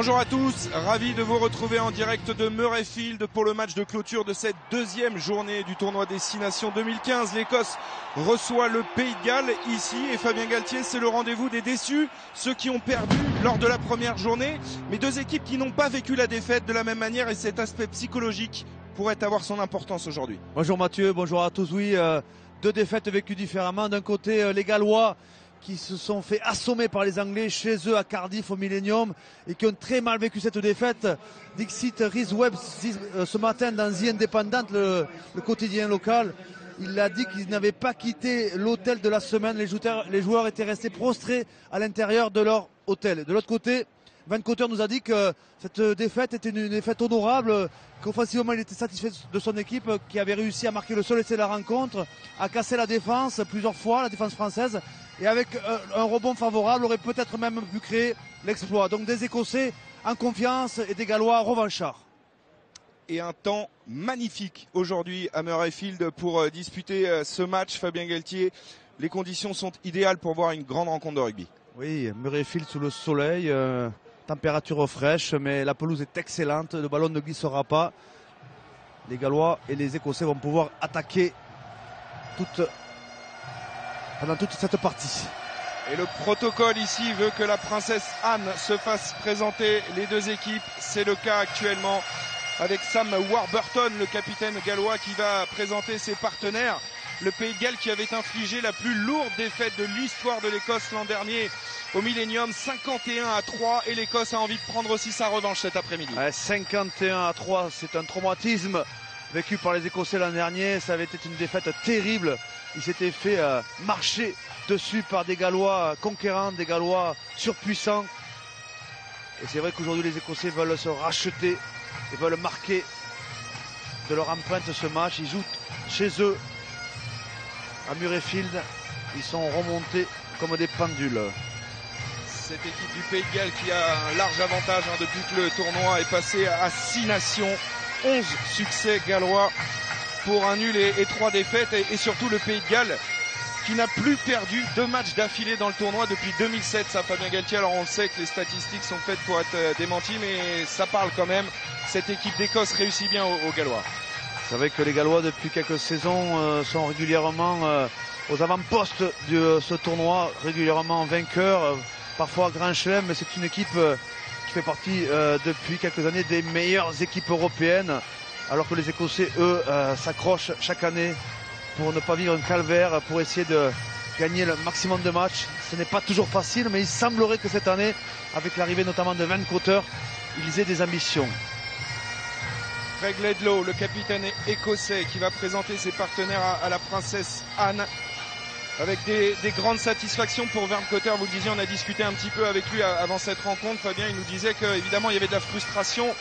Bonjour à tous, ravi de vous retrouver en direct de Murrayfield pour le match de clôture de cette deuxième journée du tournoi Destination 2015. L'Écosse reçoit le Pays de Galles ici et Fabien Galtier, c'est le rendez-vous des déçus, ceux qui ont perdu lors de la première journée, mais deux équipes qui n'ont pas vécu la défaite de la même manière et cet aspect psychologique pourrait avoir son importance aujourd'hui. Bonjour Mathieu, bonjour à tous. Oui, deux défaites vécues différemment. D'un côté, les Gallois qui se sont fait assommer par les Anglais chez eux à Cardiff au Millennium et qui ont très mal vécu cette défaite. Dixit Rhys Webb ce matin dans The Independent, le quotidien local, il a dit qu'ils n'avaient pas quitté l'hôtel de la semaine. Les joueurs étaient restés prostrés à l'intérieur de leur hôtel. De l'autre côté, Van Cotter nous a dit que cette défaite était une défaite honorable, qu'offensivement il était satisfait de son équipe qui avait réussi à marquer le seul essai de la rencontre, à casser la défense plusieurs fois, la défense française, et avec un rebond favorable aurait peut-être même pu créer l'exploit. Donc des Écossais en confiance et des Gallois revanchards. Et un temps magnifique aujourd'hui à Murrayfield pour disputer ce match. Fabien Galtier, les conditions sont idéales pour voir une grande rencontre de rugby. Oui, Murrayfield sous le soleil, température fraîche, mais la pelouse est excellente, le ballon ne glissera pas. Les Gallois et les Écossais vont pouvoir attaquer pendant toute cette partie. Et le protocole ici veut que la princesse Anne se fasse présenter les deux équipes. C'est le cas actuellement avec Sam Warburton, le capitaine gallois, qui va présenter ses partenaires. Le Pays de Galles qui avait infligé la plus lourde défaite de l'histoire de l'Écosse l'an dernier au Millennium, 51-3, et l'Écosse a envie de prendre aussi sa revanche cet après-midi. 51-3, c'est un traumatisme vécu par les Écossais l'an dernier. Ça avait été une défaite terrible. Ils s'étaient fait marcher dessus par des Gallois conquérants, des Gallois surpuissants. Et c'est vrai qu'aujourd'hui les Écossais veulent se racheter et veulent marquer de leur empreinte ce match. Ils jouent chez eux à Murrayfield. Ils sont remontés comme des pendules. Cette équipe du Pays de Galles qui a un large avantage depuis que le tournoi est passé à 6 nations. 11 succès gallois pour un nul et 3 défaites. Et surtout le Pays de Galles qui n'a plus perdu 2 matchs d'affilée dans le tournoi depuis 2007. Ça, Fabien Galtier, alors on sait que les statistiques sont faites pour être démenties, mais ça parle quand même. Cette équipe d'Écosse réussit bien aux Gallois. C'est vrai que les Gallois depuis quelques saisons sont régulièrement aux avant-postes de ce tournoi, régulièrement vainqueurs, parfois grand chelem, mais c'est une équipe qui fait partie depuis quelques années des meilleures équipes européennes, alors que les Écossais, eux, s'accrochent chaque année pour ne pas vivre un calvaire, pour essayer de gagner le maximum de matchs. Ce n'est pas toujours facile, mais il semblerait que cette année, avec l'arrivée notamment de Van Cotter, ils aient des ambitions. Greg Ledlow, le capitaine écossais, qui va présenter ses partenaires à la princesse Anne, avec des grandes satisfactions pour Van Cotter. Vous le disiez, on a discuté un petit peu avec lui avant cette rencontre. Fabien, il nous disait qu'évidemment il y avait de la frustration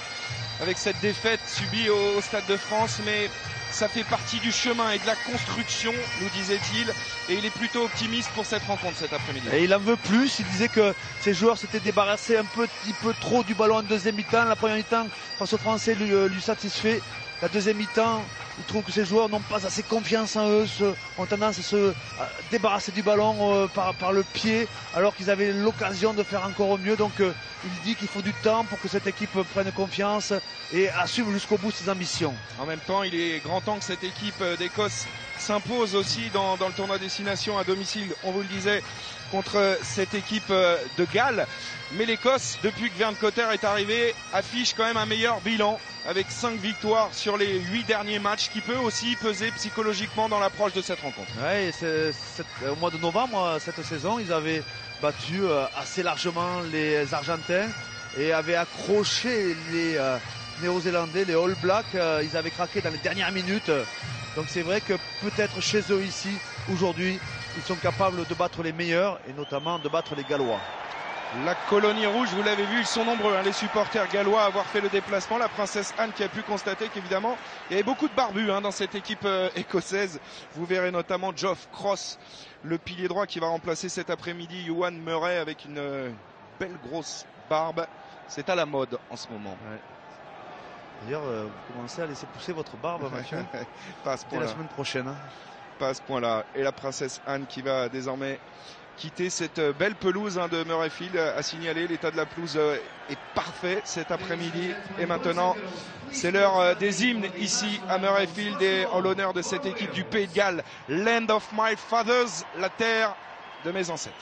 avec cette défaite subie au Stade de France, mais ça fait partie du chemin et de la construction, nous disait-il, et il est plutôt optimiste pour cette rencontre cet après-midi. Et il en veut plus. Il disait que ses joueurs s'étaient débarrassés un petit peu trop du ballon en deuxième mi-temps. La première mi-temps face aux Français lui satisfait. La deuxième mi-temps, il trouve que ces joueurs n'ont pas assez confiance en eux, ont tendance à se débarrasser du ballon par le pied, alors qu'ils avaient l'occasion de faire encore mieux. Donc il dit qu'il faut du temps pour que cette équipe prenne confiance et assume jusqu'au bout ses ambitions. En même temps, il est grand temps que cette équipe d'Écosse s'impose aussi dans le tournoi Destination à domicile, on vous le disait, contre cette équipe de Galles. Mais l'Écosse, depuis que Van Cotter est arrivé, affiche quand même un meilleur bilan avec 5 victoires sur les 8 derniers matchs, qui peut aussi peser psychologiquement dans l'approche de cette rencontre. Ouais, au mois de novembre, cette saison, ils avaient battu assez largement les Argentins et avaient accroché les Néo-Zélandais, les All Blacks. Ils avaient craqué dans les dernières minutes. Donc c'est vrai que peut-être chez eux ici, aujourd'hui, ils sont capables de battre les meilleurs et notamment de battre les Gallois. La colonie rouge, vous l'avez vu, ils sont nombreux, les supporters gallois à avoir fait le déplacement. La princesse Anne qui a pu constater qu'évidemment, il y avait beaucoup de barbus dans cette équipe écossaise. Vous verrez notamment Geoff Cross, le pilier droit qui va remplacer cet après-midi Ewan Murray avec une belle grosse barbe. C'est à la mode en ce moment. Ouais. D'ailleurs, vous commencez à laisser pousser votre barbe, Mathieu. Pas à ce point-là. La semaine prochaine. Pas à ce point-là. Et la princesse Anne qui va désormais quitter cette belle pelouse de Murrayfield. À signaler, l'état de la pelouse est parfait cet après-midi. Et maintenant, c'est l'heure des hymnes ici à Murrayfield et en l'honneur de cette équipe du Pays de Galles. Land of my fathers, la terre de mes ancêtres.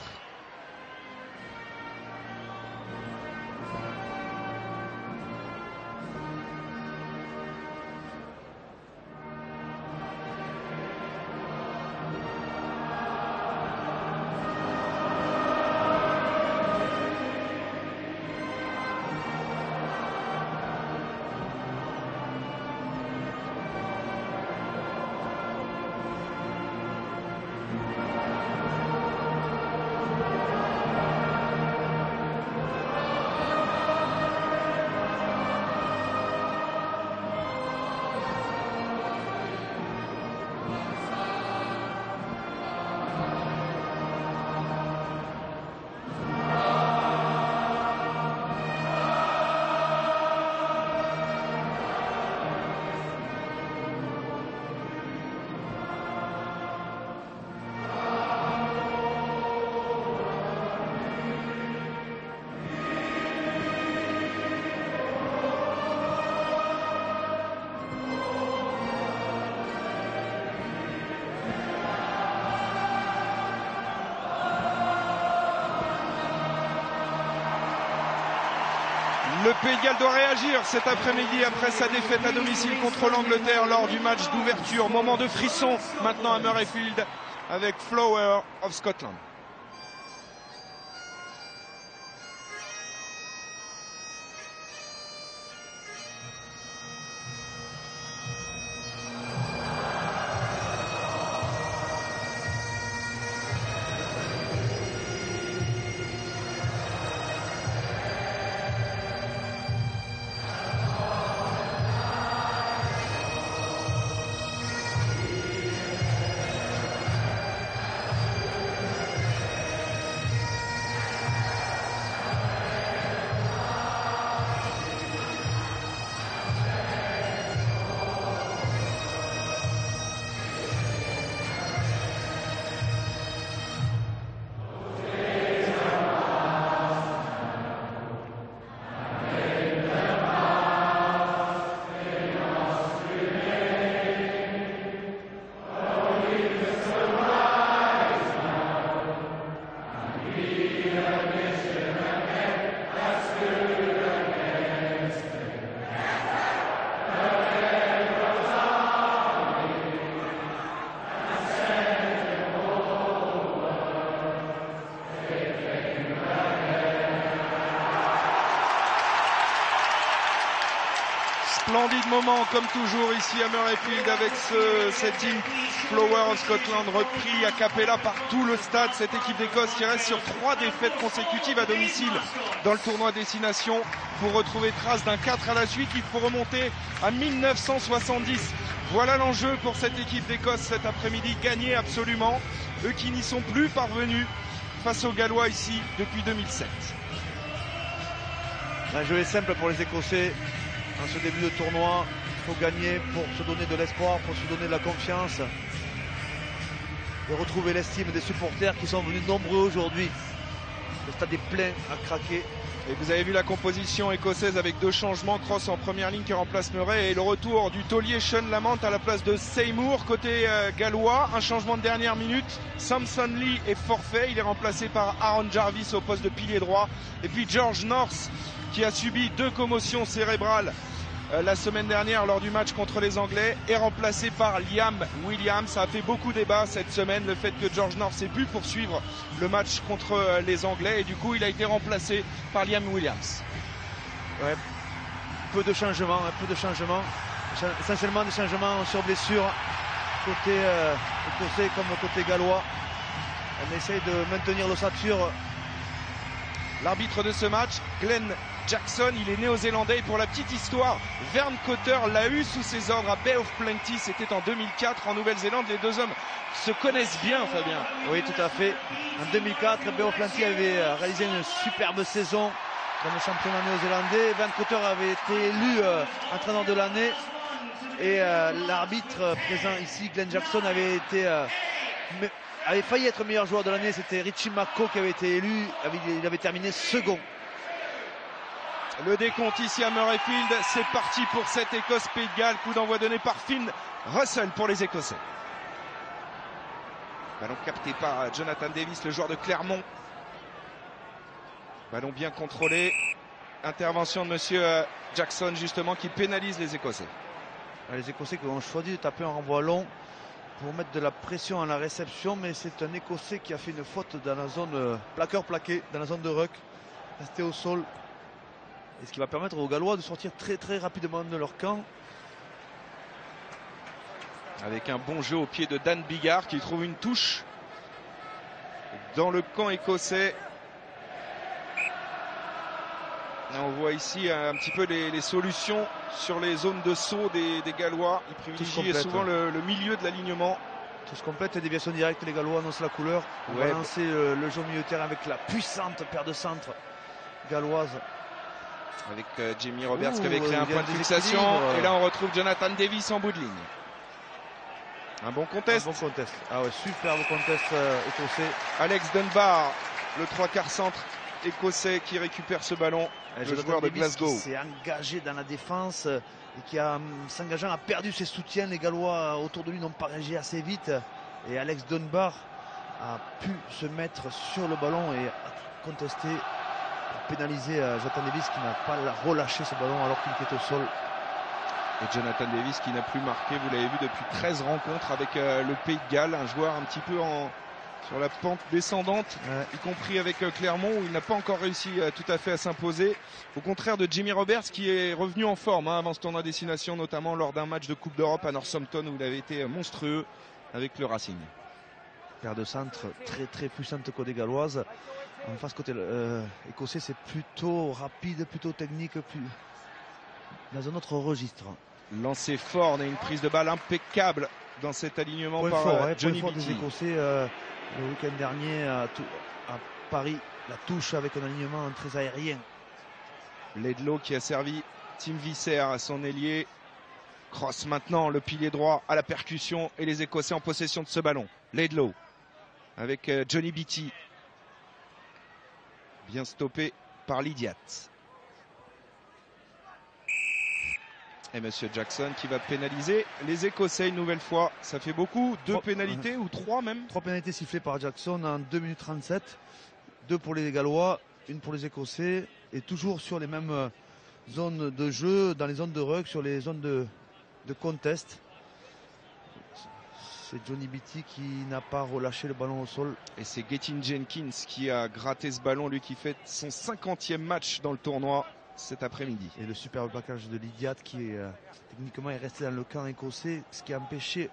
Le Pays de Galles doit réagir cet après-midi après sa défaite à domicile contre l'Angleterre lors du match d'ouverture. Moment de frisson maintenant à Murrayfield avec Flower of Scotland. Splendide moment comme toujours ici à Murrayfield avec cet hymne Flower of Scotland repris a cappella par tout le stade. Cette équipe d'Écosse qui reste sur 3 défaites consécutives à domicile dans le tournoi Destination pour retrouver trace d'un 4 à la suite. Il faut remonter à 1970. Voilà l'enjeu pour cette équipe d'Écosse cet après-midi, gagner absolument. Eux qui n'y sont plus parvenus face aux Gallois ici depuis 2007. Un jeu est simple pour les Écossais. En ce début de tournoi, il faut gagner pour se donner de l'espoir, pour se donner de la confiance et retrouver l'estime des supporters qui sont venus nombreux aujourd'hui. Le stade est plein à craquer. Et vous avez vu la composition écossaise avec 2 changements. Cross en première ligne qui remplace Murray et le retour du taulier Sean Lamont à la place de Seymour. Côté gallois, un changement de dernière minute. Samson Lee est forfait. Il est remplacé par Aaron Jarvis au poste de pilier droit. Et puis George North qui a subi 2 commotions cérébrales la semaine dernière lors du match contre les Anglais est remplacé par Liam Williams. Ça a fait beaucoup débat cette semaine, le fait que George North ait pu poursuivre le match contre les Anglais et du coup il a été remplacé par Liam Williams. Ouais, peu de changements, essentiellement des changements sur blessure côté écossais comme côté gallois. On essaye de maintenir l'ossature. L'arbitre de ce match, Glenn Jackson, il est néo-zélandais et pour la petite histoire, Vern Cotter l'a eu sous ses ordres à Bay of Plenty, c'était en 2004 en Nouvelle-Zélande. Les 2 hommes se connaissent bien, Fabien. Oui, tout à fait. En 2004, Bay of Plenty avait réalisé une superbe saison dans le championnat néo-zélandais. Vern Cotter avait été élu entraîneur de l'année et l'arbitre présent ici, Glenn Jackson, avait avait failli être meilleur joueur de l'année, c'était Richie McCaw qui avait été élu, il avait terminé second. Le décompte ici à Murrayfield, c'est parti pour cette Écosse-Pays de Galles, coup d'envoi donné par Finn Russell pour les Écossais. Ballon capté par Jonathan Davis, le joueur de Clermont. Ballon bien contrôlé. Intervention de monsieur Jackson justement qui pénalise les Écossais. Les Écossais qui ont choisi de taper un renvoi long pour mettre de la pression à la réception, mais c'est un Écossais qui a fait une faute dans la zone plaqueur-plaqué, dans la zone de ruck, resté au sol. Et ce qui va permettre aux Gallois de sortir très rapidement de leur camp. Avec un bon jeu au pied de Dan Biggar qui trouve une touche dans le camp écossais. Là, on voit ici un petit peu les solutions sur les zones de saut des Gallois. Ils privilégient souvent le milieu de l'alignement. Tout se complète, déviation directe, les Gallois annoncent la couleur. On va lancer le jeu au milieu de terrain avec la puissante paire de centre galloise. Avec Jamie Roberts qui avait créé un point de fixation. Et là on retrouve Jonathan Davis en bout de ligne. Un bon contest. Un bon contest. Ah ouais, superbe contest écossais. Alex Dunbar, le 3/4 centre écossais qui récupère ce ballon. Le joueur de Glasgow. Qui s'est engagé dans la défense et qui s'engageant a perdu ses soutiens. Les Gallois autour de lui n'ont pas réagi assez vite. Et Alex Dunbar a pu se mettre sur le ballon et a contesté pour pénaliser Jonathan Davis qui n'a pas relâché ce ballon alors qu'il était au sol. Et Jonathan Davis qui n'a plus marqué, vous l'avez vu, depuis 13 rencontres avec le Pays de Galles. Un joueur un petit peu sur la pente descendante, y compris avec Clermont où il n'a pas encore réussi tout à fait à s'imposer. Au contraire de Jamie Roberts qui est revenu en forme avant ce tournoi à destination, notamment lors d'un match de Coupe d'Europe à Northampton où il avait été monstrueux avec le Racing. Paire de centre très puissante côté galloise. En face côté écossais, c'est plutôt rapide, plutôt technique, dans un autre registre. Lancé fort et une prise de balle impeccable dans cet alignement point par fort, Johnny point fort des Écossais le week-end dernier à Paris. La touche avec un alignement très aérien. Laidlaw qui a servi Tim Visser à son ailier. Cross maintenant, le pilier droit à la percussion et les Écossais en possession de ce ballon. Laidlaw avec Johnny Beattie. Bien stoppé par Lydiat. Et monsieur Jackson qui va pénaliser les Écossais une nouvelle fois. Ça fait beaucoup. 2 pénalités ou 3 même. 3 pénalités sifflées par Jackson en 2 minutes 37. 2 pour les Gallois, 1 pour les Écossais. Et toujours sur les mêmes zones de jeu, dans les zones de ruck, sur les zones de contest. C'est Johnny Beattie qui n'a pas relâché le ballon au sol. Et c'est Gethin Jenkins qui a gratté ce ballon, lui qui fait son 50e match dans le tournoi cet après-midi. Et le superbe plaquage de Lydiat qui techniquement est resté dans le camp écossais, ce qui a empêché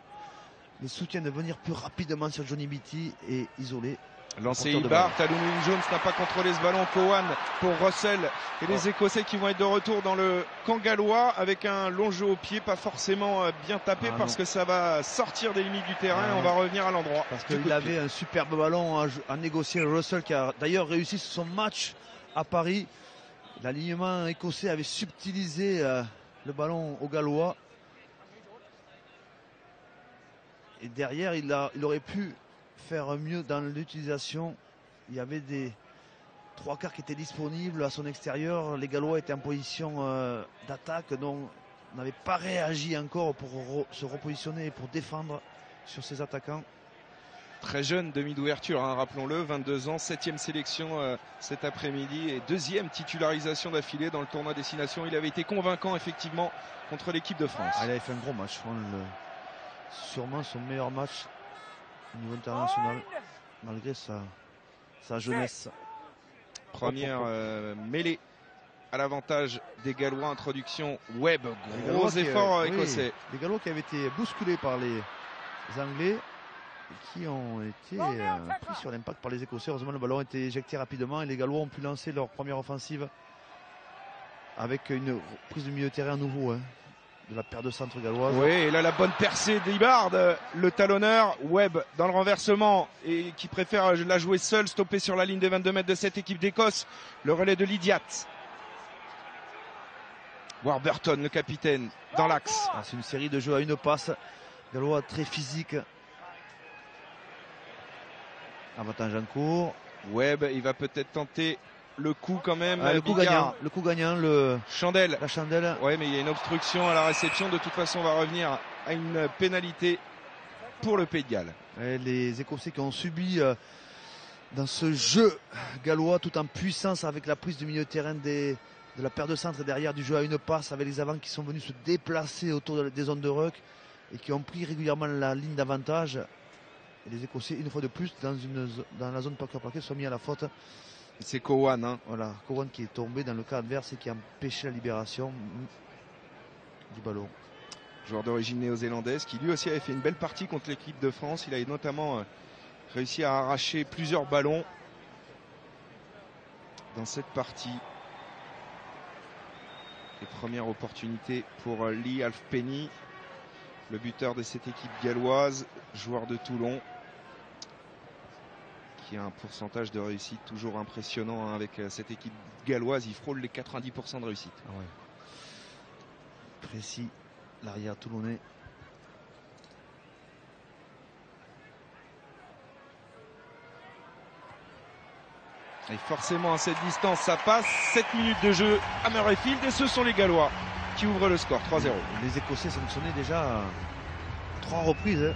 les soutiens de venir plus rapidement sur Johnny Beattie et isolé. Lancé Ibart, Talon Jones n'a pas contrôlé ce ballon. Cowan pour Russell et les Écossais qui vont être de retour dans le camp gallois avec un long jeu au pied, pas forcément bien tapé parce que ça va sortir des limites du terrain et on va revenir à l'endroit. Parce qu'il avait un superbe ballon à négocier. Russell qui a d'ailleurs réussi son match à Paris. L'alignement écossais avait subtilisé le ballon aux Gallois. Et derrière, il aurait pu faire mieux dans l'utilisation. Il y avait des 3/4 qui étaient disponibles à son extérieur. Les Gallois étaient en position d'attaque, donc n'avaient pas réagi encore pour se repositionner et pour défendre sur ses attaquants. Très jeune, demi d'ouverture, hein, rappelons-le, 22 ans, 7e sélection cet après-midi et 2e titularisation d'affilée dans le tournoi destination. Il avait été convaincant effectivement contre l'équipe de France. Il avait fait un gros match, sûrement son meilleur match au niveau international, malgré sa jeunesse. Première mêlée à l'avantage des Gallois, introduction Webb, gros effort écossais. Les Gallois qui avaient été bousculés par les Anglais et qui ont été pris sur l'impact par les Écossais. Heureusement le ballon a été éjecté rapidement et les Gallois ont pu lancer leur première offensive avec une prise de milieu de terrain à nouveau. De la paire de centre galloise. Oui, et là la bonne percée d'Ibard, le talonneur. Webb dans le renversement et qui préfère la jouer seul, stoppé sur la ligne des 22 mètres de cette équipe d'Écosse. Le relais de Lydiat. Warburton, le capitaine, dans l'axe. C'est une série de jeux à une passe. Gallois très physique. Avantage en cours. Webb, il va peut-être tenter le coup quand même. Le coup gagnant, Chandelle. La chandelle. Ouais, mais il y a une obstruction à la réception. De toute façon, on va revenir à une pénalité pour le Pays de Galles. Et les Écossais qui ont subi dans ce jeu gallois tout en puissance avec la prise du milieu de terrain de la paire de centre derrière du jeu à une passe, avec les avants qui sont venus se déplacer autour des zones de ruck et qui ont pris régulièrement la ligne d'avantage. Et les Écossais, une fois de plus, dans la zone plaqué, sont mis à la faute. C'est Cowan. Hein. Voilà, Cowan qui est tombé dans le cas adverse et qui a empêché la libération du ballon. Joueur d'origine néo-zélandaise qui lui aussi avait fait une belle partie contre l'équipe de France. Il a notamment réussi à arracher plusieurs ballons dans cette partie. Les premières opportunités pour Lee Halfpenny, le buteur de cette équipe galloise, joueur de Toulon, qui a un pourcentage de réussite toujours impressionnant hein, avec cette équipe galloise. Il frôle les 90% de réussite. Ah ouais. Précis, l'arrière toulonnais. Et forcément à cette distance ça passe. 7 minutes de jeu à Murrayfield et ce sont les Gallois qui ouvrent le score 3-0. Les Écossais sanctionnés déjà à 3 reprises hein.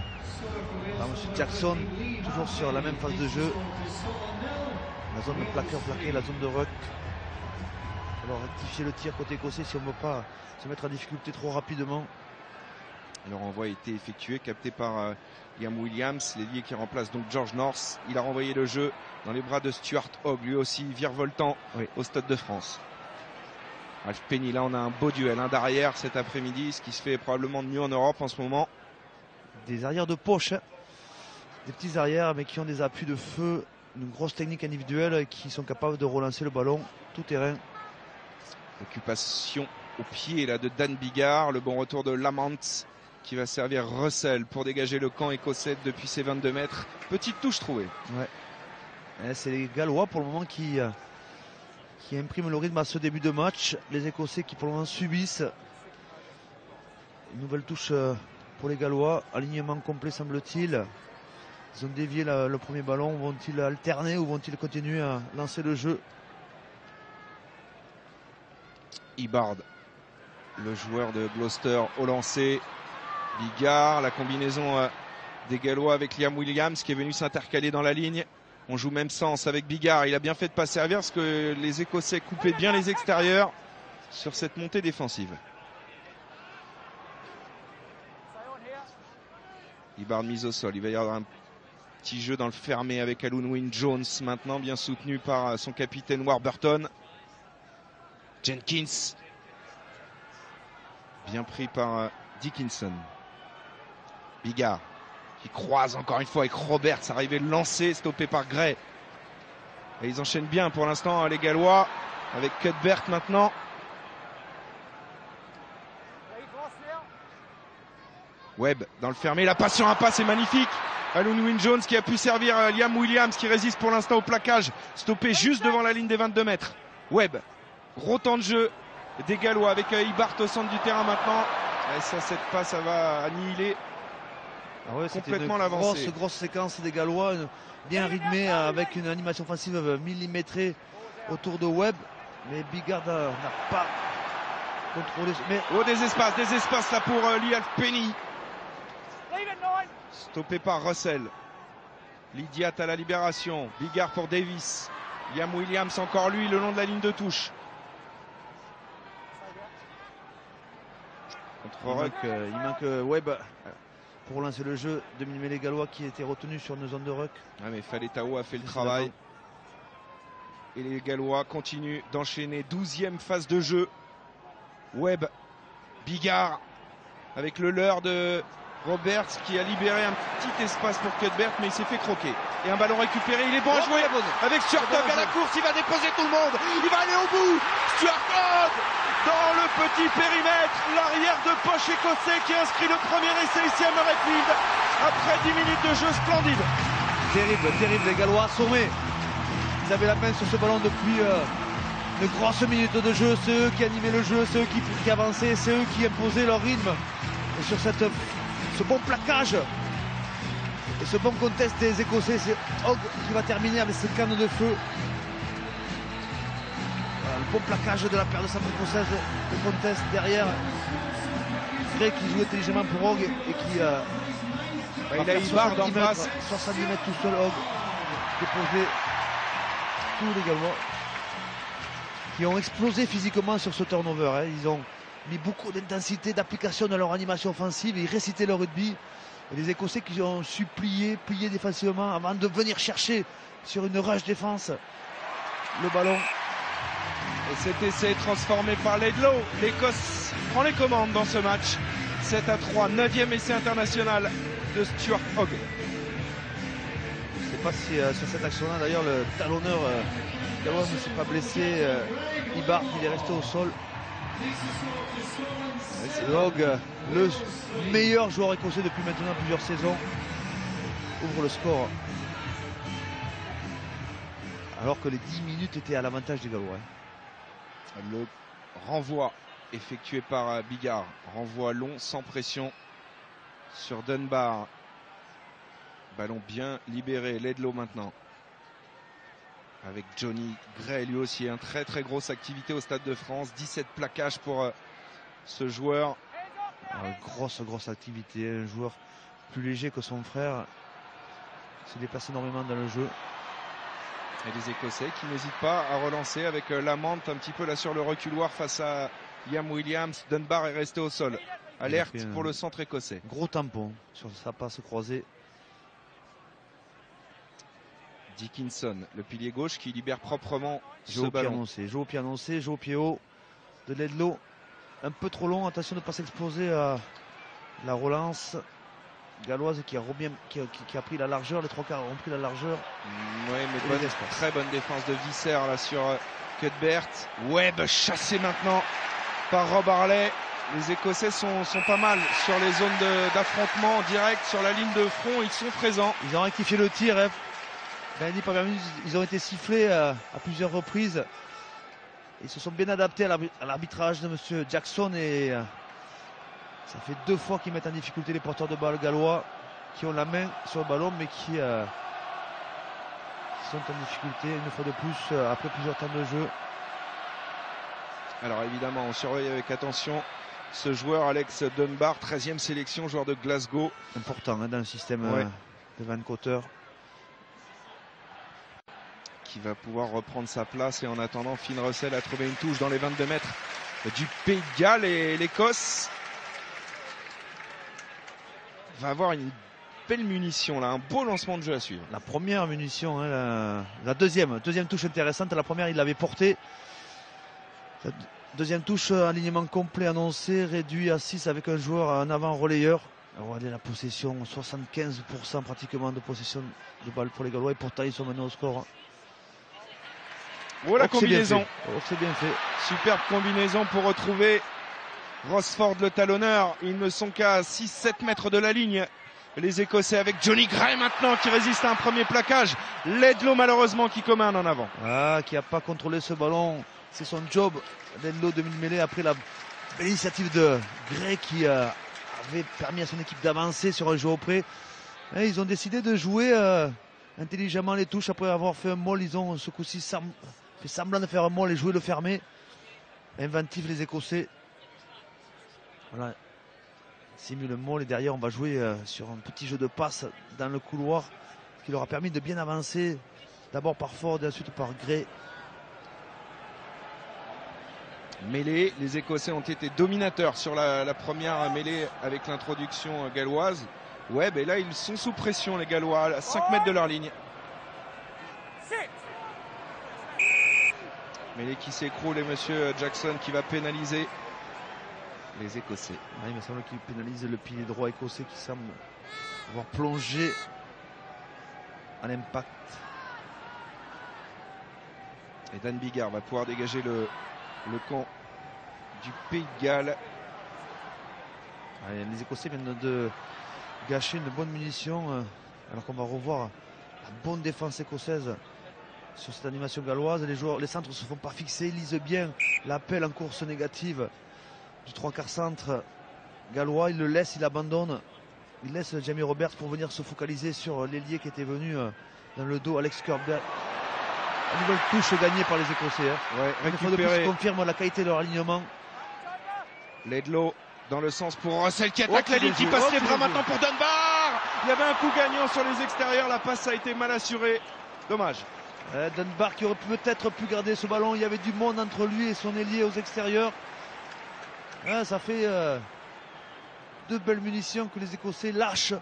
Par M. Jackson, toujours sur la même phase de jeu. La zone de plaqué, la zone de ruck. Alors rectifier le tir côté écossais si on ne veut pas se mettre en difficulté trop rapidement. Le renvoi a été effectué, capté par Liam Williams, l'ailier qui remplace donc George North. Il a renvoyé le jeu dans les bras de Stuart Hogg, lui aussi virevoltant au Stade de France. Halfpenny, là on a un beau duel d'arrière cet après-midi, ce qui se fait probablement de mieux en Europe en ce moment. Des arrières de poche, hein. Des petits arrières mais qui ont des appuis de feu, une grosse technique individuelle, qui sont capables de relancer le ballon tout terrain. Occupation au pied là de Dan Biggar, le bon retour de Lamont qui va servir Russell pour dégager le camp écossais depuis ses 22 mètres. Petite touche trouvée. Ouais. C'est les Gallois pour le moment qui impriment le rythme à ce début de match. Les Écossais qui pour le moment subissent. Une nouvelle touche pour les Gallois. Alignement complet semble-t-il. Ils ont dévié le premier ballon. Vont-ils alterner ou vont-ils continuer à lancer le jeu? Hibbard, le joueur de Gloucester au lancer. Biggar, la combinaison des Gallois avec Liam Williams qui est venu s'intercaler dans la ligne. On joue même sens avec Biggar. Il a bien fait de pas servir parce que les Écossais coupaient bien les extérieurs sur cette montée défensive. Hibbard mise au sol. Il va y avoir un petit jeu dans le fermé avec Alun Wyn-Jones maintenant, bien soutenu par son capitaine Warburton. Jenkins, bien pris par Dickinson. Biggar qui croise encore une fois avec Roberts, arrivé lancé, stoppé par Gray. Et ils enchaînent bien pour l'instant les Gallois avec Cuthbert maintenant. Webb dans le fermé, la passe sur un pas, c'est magnifique. Alun Wyn-Jones qui a pu servir Liam Williams qui résiste pour l'instant au plaquage, stoppé juste devant la ligne des 22 mètres. Webb, gros temps de jeu des Gallois avec Hibbard au centre du terrain maintenant. Et ça, cette passe, ça va annihiler complètement l'avancée. Grosse séquence des Gallois, bien rythmée avec une animation offensive millimétrée autour de Webb. Mais Biggar n'a pas contrôlé. Mais... Oh, des espaces là pour Lee Halfpenny. Stoppé par Russell. Lydiat à la libération. Biggar pour Davis. Liam Williams encore lui le long de la ligne de touche. Il manque Webb pour lancer le jeu, dominer les Gallois qui étaient retenus sur une zone de ruck. Ouais, mais Faletau a fait le travail. Et les Gallois continuent d'enchaîner. 12e phase de jeu. Webb, Biggar avec le leurre de Roberts qui a libéré un petit espace pour Cuthbert, mais il s'est fait croquer. Et un ballon récupéré, il est bon à jouer avec Stuart Hogg à la course, il va déposer tout le monde, il va aller au bout. Stuart Hogg dans le petit périmètre, l'arrière de poche écossais qui inscrit le premier essai ici à Murrayfield après 10 minutes de jeu splendide. Terrible, les Gallois assommés. Ils avaient la main sur ce ballon depuis de grosses minutes de jeu. C'est eux qui animaient le jeu, c'est eux qui avançaient, c'est eux qui imposaient leur rythme. Et sur ce bon plaquage Et ce bon contest des Écossais, c'est Hogg qui va terminer avec ce canne de feu. Voilà, le bon plaquage de la paire de centre écossaise de contest derrière. Gray qui joue intelligemment pour Hogg et qui il a une barre d'en face. 70 mètres tout seul, Hogg. Déposé tous les Gallois qui ont explosé physiquement sur ce turnover. Hein. Ils ont mis beaucoup d'intensité, d'application dans leur animation offensive. Ils récitaient leur rugby. Et les Écossais qui ont su plier défensivement avant de venir chercher sur une rush défense le ballon. Et cet essai transformé par Laidlaw. L'Écosse prend les commandes dans ce match. 7-3, 9e essai international de Stuart Hogg. Je ne sais pas si sur cette action-là, d'ailleurs, le talonneur gallois ne s'est pas blessé. Ibar, il est resté au sol. C'est Hogg, le meilleur joueur écossais depuis maintenant plusieurs saisons, ouvre le score. Alors que les 10 minutes étaient à l'avantage des Gallois. Le renvoi effectué par Bigard. Renvoi long, sans pression sur Dunbar. Ballon bien libéré. Laidlaw maintenant. Avec Johnny Gray, lui aussi, une très très grosse activité au Stade de France. 17 plaquages pour ce joueur. Grosse activité. Un joueur plus léger que son frère. Il se déplace énormément dans le jeu. Et les Écossais qui n'hésitent pas à relancer avec Lamont un petit peu là sur le reculoir face à Liam Williams. Dunbar est resté au sol. Alerte pour le centre écossais. Gros tampon sur sa passe croisée. Dickinson, le pilier gauche qui libère proprement ce ballon. Joue au pied annoncé, joue au pied haut de Laidlaw. Un peu trop long, attention de ne pas s'exploser à la relance galloise qui a pris la largeur. Les trois quarts ont pris la largeur. Oui, mais très bonne défense de Visser là sur Cuthbert. Webb chassé maintenant par Rob Harley. Les Écossais sont pas mal sur les zones d'affrontement en direct, sur la ligne de front, ils sont présents. Ils ont rectifié le tir. Hein. Ils ont été sifflés à plusieurs reprises. Ils se sont bien adaptés à l'arbitrage de M. Jackson et ça fait 2 fois qu'ils mettent en difficulté les porteurs de balle gallois qui ont la main sur le ballon mais qui sont en difficulté une fois de plus après plusieurs temps de jeu. Alors évidemment on surveille avec attention ce joueur Alex Dunbar, 13e sélection, joueur de Glasgow. Important hein, dans le système de Van Cotter. Qui va pouvoir reprendre sa place et en attendant Finn Russell a trouvé une touche dans les 22 mètres du Pays de Galles et l'Écosse va avoir une belle munition là, un beau lancement de jeu à suivre. La première munition, hein, la deuxième touche intéressante. La première il l'avait portée. La deuxième touche, alignement complet annoncé, réduit à 6 avec un joueur en avant relayeur. Regardez la possession, 75% pratiquement de possession de balle pour les Gallois et pourtant ils sont menés au score. Oh la combinaison. C'est bien fait. Superbe combinaison pour retrouver Rosford le talonneur. Ils ne sont qu'à 6-7 mètres de la ligne. Les Écossais avec Johnny Gray maintenant qui résiste à un premier plaquage. Laidlaw malheureusement qui commande en avant. Qui n'a pas contrôlé ce ballon. C'est son job. Laidlaw demi-mêlée après la belle initiative de Gray qui avait permis à son équipe d'avancer sur un jeu auprès. Et ils ont décidé de jouer intelligemment les touches après avoir fait un maul. Ils ont ce coup-ci fait semblant de faire un maul et jouer le fermé. Inventif les Écossais. Voilà. Simule le maul et derrière on va jouer sur un petit jeu de passe dans le couloir qui leur a permis de bien avancer. D'abord par Ford et ensuite par Gray. Mêlée, les Écossais ont été dominateurs sur la première mêlée avec l'introduction galloise. Ouais, ben là ils sont sous pression les Gallois à 5 mètres de leur ligne. Mêlée qui s'écroule et monsieur Jackson qui va pénaliser les Écossais. Il me semble qu'il pénalise le pilier droit écossais qui semble avoir plongé à l'impact. Et Dan Bigard va pouvoir dégager le camp du Pays de Galles. Les Écossais viennent de gâcher une bonne munition alors qu'on va revoir la bonne défense écossaise sur cette animation galloise. Les centres ne se font pas fixer, ils lisent bien l'appel en course négative du 3/4 centre gallois. Il le laisse, il abandonne il laisse Jamie Roberts pour venir se focaliser sur l'ailier qui était venu dans le dos, Alex Cuthbert. Une nouvelle touche gagnée par les Écossais. Ouais, une fois de plus, confirme la qualité de leur alignement. Laidlaw dans le sens pour Russell qui attaque la ligne, qui passe les bras maintenant pour Dunbar. Il y avait un coup gagnant sur les extérieurs, la passe a été mal assurée. Dommage. Dunbar qui aurait peut-être pu garder ce ballon, il y avait du monde entre lui et son ailier aux extérieurs. Ça fait deux belles munitions que les Écossais lâchent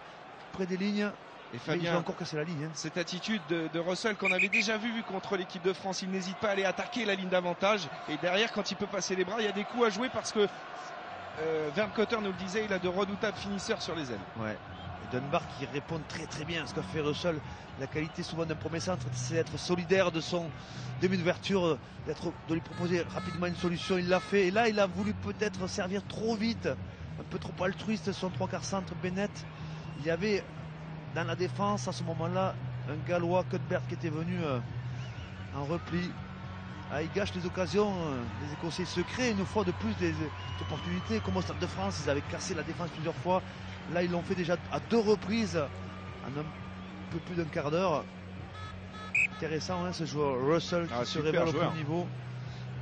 près des lignes. Et Fabien, il va encore casser la ligne. Cette attitude de Russell qu'on avait déjà vu contre l'équipe de France, il n'hésite pas à aller attaquer la ligne d'avantage. Et derrière, quand il peut passer les bras, il y a des coups à jouer parce que Vern Cotter nous le disait, il a de redoutables finisseurs sur les ailes. Ouais. Et Dunbar qui répond très très bien à ce qu'a fait Russell. La qualité souvent d'un premier centre, c'est d'être solidaire de son demi d'ouverture, de lui proposer rapidement une solution. Il l'a fait. Et là, il a voulu peut-être servir trop vite, un peu trop altruiste son trois quarts centre Bennett. Il y avait dans la défense à ce moment-là un Gallois, Cuthbert, qui était venu en repli. Il gâche les occasions, les Écossais se créent une fois de plus des opportunités. Comme au Stade de France, ils avaient cassé la défense plusieurs fois. Là, ils l'ont fait déjà à 2 reprises en un peu plus d'un quart d'heure. Intéressant, ce joueur Russell qui se révèle au haut niveau.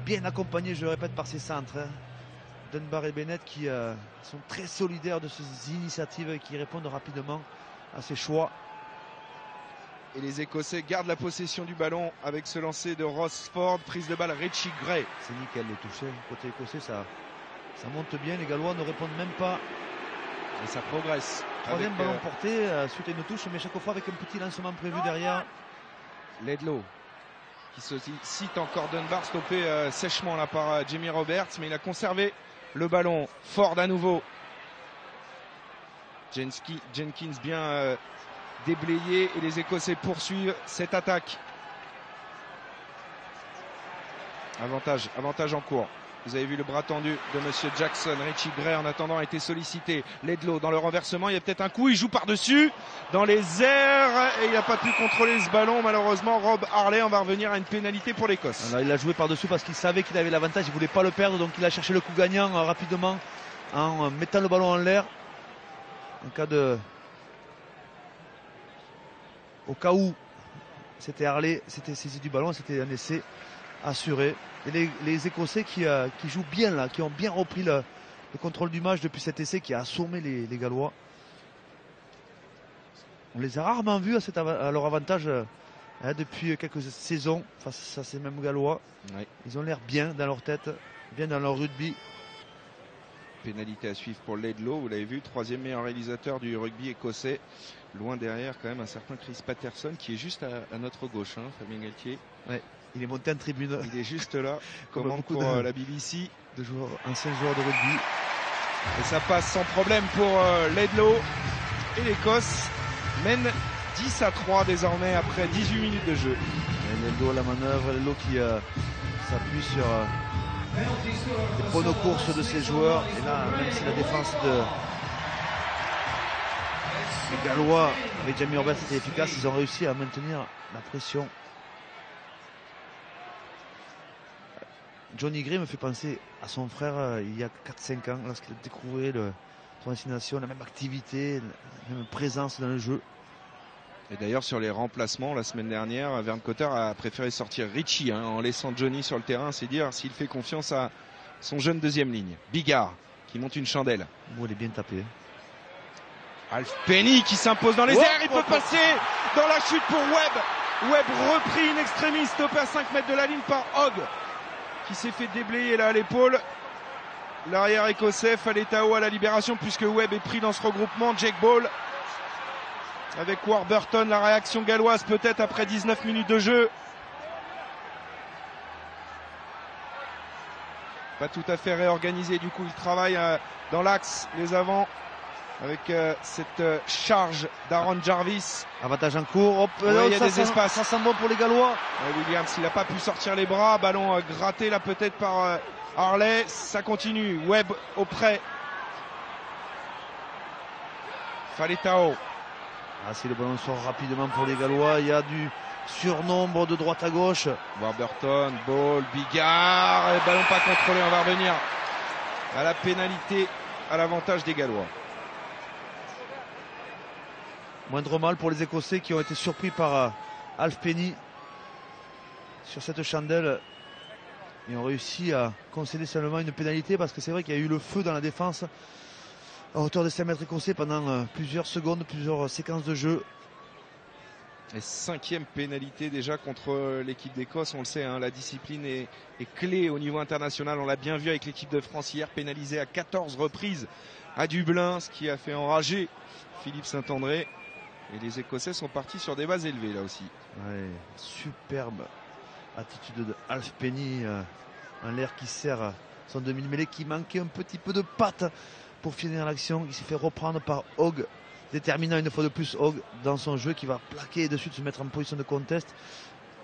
Bien accompagné, je le répète, par ses centres. Dunbar et Bennett qui sont très solidaires de ces initiatives et qui répondent rapidement à ses choix. Et les Écossais gardent la possession du ballon avec ce lancer de Ross Ford, prise de balle Richie Gray. C'est nickel les toucher. Côté écossais, ça monte bien. Les Gallois ne répondent même pas. Et ça progresse. Troisième ballon porté suite à une touche, mais chaque fois avec un petit lancement prévu derrière. Laidlaw qui se cite encore Dunbar, stoppé sèchement là par Jamie Roberts, mais il a conservé le ballon. Ford à nouveau. Jenkins bien déblayé et les poursuivent cette attaque. Avantage en cours. Vous avez vu le bras tendu de Monsieur Jackson. Richie Gray en attendant a été sollicité. Laidlaw dans le renversement, il y a peut-être un coup, il joue par-dessus dans les airs et il n'a pas pu contrôler ce ballon malheureusement. Rob Harley, on va revenir à une pénalité pour l'Écosse. Il a joué par-dessus parce qu'il savait qu'il avait l'avantage, il ne voulait pas le perdre, donc il a cherché le coup gagnant rapidement en mettant le ballon en l'air. Au cas où c'était Harley, c'était saisi du ballon, c'était un essai assuré. Et les Écossais qui jouent bien là, qui ont bien repris le contrôle du match depuis cet essai qui a assommé les Gallois. On les a rarement vus à leur avantage depuis quelques saisons face à ces mêmes Gallois. Oui. Ils ont l'air bien dans leur tête, bien dans leur rugby. Pénalité à suivre pour Laidlaw, vous l'avez vu, 3e meilleur réalisateur du rugby écossais. Loin derrière quand même un certain Chris Patterson qui est juste à notre gauche, Fabien Galtier. Ouais. Il est monté en tribune. Il est juste là, commande pour la BBC. Ancien joueur de rugby. Et ça passe sans problème pour Laidlaw. Et l'Écosse mène 10-3 désormais après 18 minutes de jeu. Laidlaw à la manœuvre, Laidlaw qui s'appuie sur les bonnes courses de ses joueurs. Et là, même si la défense des Gallois avec Jamie Roberts était efficace, ils ont réussi à maintenir la pression. Johnny Gray me fait penser à son frère il y a 4-5 ans, lorsqu'il a découvert le Nation, la même activité, la même présence dans le jeu. Et d'ailleurs sur les remplacements la semaine dernière, Vern Cotter a préféré sortir Richie en laissant Johnny sur le terrain. C'est dire s'il fait confiance à son jeune deuxième ligne. Bigard qui monte une chandelle. Il est bien tapé. Alf Penny qui s'impose dans les airs, il peut passer dans la chute pour Webb. Webb repris in extremis, stoppé à 5 mètres de la ligne par Hogg qui s'est fait déblayer là à l'épaule. L'arrière écossais, Faletau à la libération puisque Webb est pris dans ce regroupement. Jake Ball avec Warburton, la réaction galloise peut-être après 19 minutes de jeu. Pas tout à fait réorganisé, du coup il travaille dans l'axe, les avants, avec cette charge d'Aaron Jarvis. Avantage en cours, hop, il y a des espaces. Ça sent bon pour les Gallois. Williams, il n'a pas pu sortir les bras, ballon gratté là peut-être par Harley, ça continue. Webb auprès. Faletau. Si le ballon sort rapidement pour les Gallois, il y a du surnombre de droite à gauche. Warburton, Ball, Bigard, et ballon pas contrôlé, on va revenir à la pénalité à l'avantage des Gallois. Moindre mal pour les Écossais qui ont été surpris par Alf Penny sur cette chandelle. Ils ont réussi à concéder seulement une pénalité parce que c'est vrai qu'il y a eu le feu dans la défense à hauteur de 5 mètres écossais pendant plusieurs secondes, plusieurs séquences de jeu. Et 5e pénalité déjà contre l'équipe d'Écosse. On le sait, hein, la discipline est clé au niveau international. On l'a bien vu avec l'équipe de France hier, pénalisée à 14 reprises à Dublin, ce qui a fait enrager Philippe Saint-André. Et les Écossais sont partis sur des bases élevées là aussi. Ouais, superbe attitude de Alf Penny en l'air qui sert son demi-mêlée qui manquait un petit peu de patte pour finir l'action. Il s'est fait reprendre par Hogg, déterminant une fois de plus Hogg dans son jeu qui va plaquer et de suite se mettre en position de contest.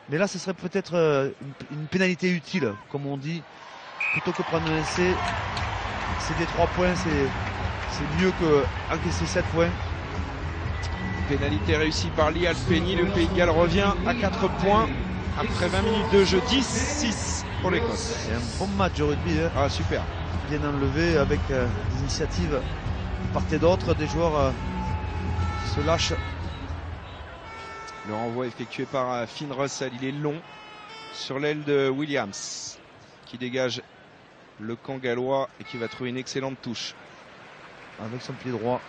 Mais là ce serait peut-être une pénalité utile comme on dit, plutôt que prendre un essai. C'est des 3 points, c'est mieux qu'encaisser 7 points. Pénalité réussie par Lee Alf Penny. Le Pays de Galles revient à 4 points après 20 minutes de jeu. 10-6 pour l'Écosse. C'est un bon match de rugby. Hein. Ah, super. Bien enlevé avec des initiatives de part et d'autre, des joueurs qui se lâchent. Le renvoi effectué par Finn Russell. Il est long sur l'aile de Williams qui dégage le camp gallois et qui va trouver une excellente touche. Avec son pied droit.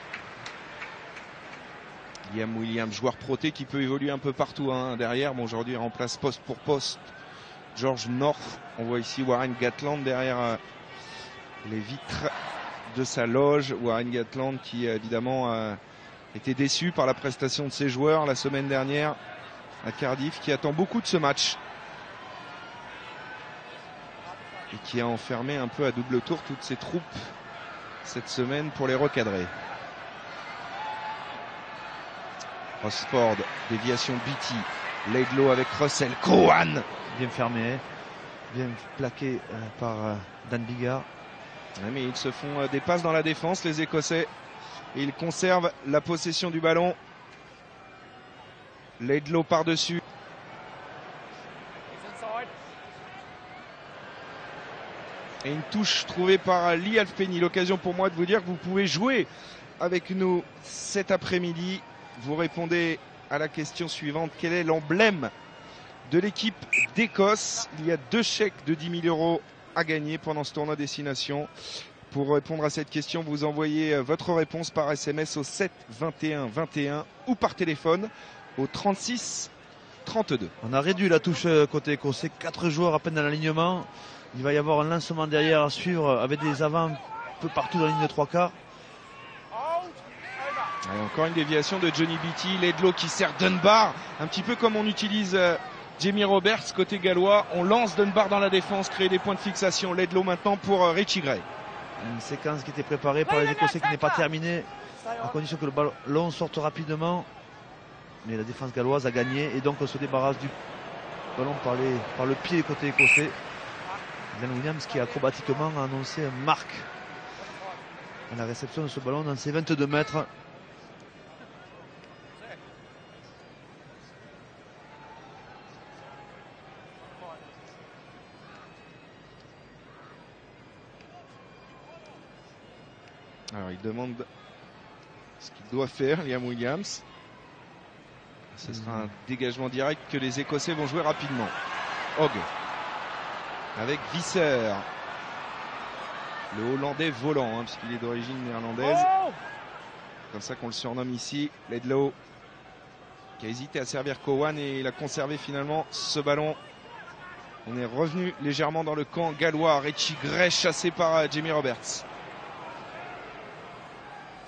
Liam Williams, joueur proté qui peut évoluer un peu partout hein, derrière. Bon, aujourd'hui, il remplace poste pour poste George North. On voit ici Warren Gatland derrière les vitres de sa loge. Warren Gatland qui évidemment était déçu par la prestation de ses joueurs la semaine dernière à Cardiff, qui attend beaucoup de ce match et qui a enfermé un peu à double tour toutes ses troupes cette semaine pour les recadrer. Rosford, déviation Beatty, Laidlaw avec Russell, Cowan. Bien fermé, bien plaqué par Dan Biggar. Ouais, mais ils se font des passes dans la défense, les Écossais, et ils conservent la possession du ballon. Laidlaw par-dessus. Et une touche trouvée par Lee Alf Penny. L'occasion pour moi de vous dire que vous pouvez jouer avec nous cet après-midi. Vous répondez à la question suivante. Quel est l'emblème de l'équipe d'Écosse? Il y a 2 chèques de 10 000 € à gagner pendant ce tournoi destination. Pour répondre à cette question, vous envoyez votre réponse par SMS au 7 21 21 ou par téléphone au 36 32. On a réduit la touche côté écossais. 4 joueurs à peine dans l'alignement. Il va y avoir un lancement derrière à suivre avec des avants un peu partout dans la ligne de 3 quarts. Et encore une déviation de Johnny Beatty. Laidlaw qui sert Dunbar, un petit peu comme on utilise Jamie Roberts côté gallois. On lance Dunbar dans la défense, créer des points de fixation. Laidlaw maintenant pour Richie Gray. Une séquence qui était préparée par les Écossais qui n'est pas terminée, à condition que le ballon sorte rapidement. Mais la défense galloise a gagné et donc on se débarrasse du ballon par le pied côté écossais. Glenn Williams qui acrobatiquement a annoncé un marque à la réception de ce ballon dans ses 22 mètres. Alors il demande ce qu'il doit faire, Liam Williams. Ce sera un dégagement direct que les Écossais vont jouer rapidement. Hogg avec Visser, le Hollandais volant, hein, puisqu'il est d'origine néerlandaise. Comme ça qu'on le surnomme ici. Laidlaw qui a hésité à servir Cowan et il a conservé finalement ce ballon. On est revenu légèrement dans le camp gallois. Richie Gray chassé par Jamie Roberts.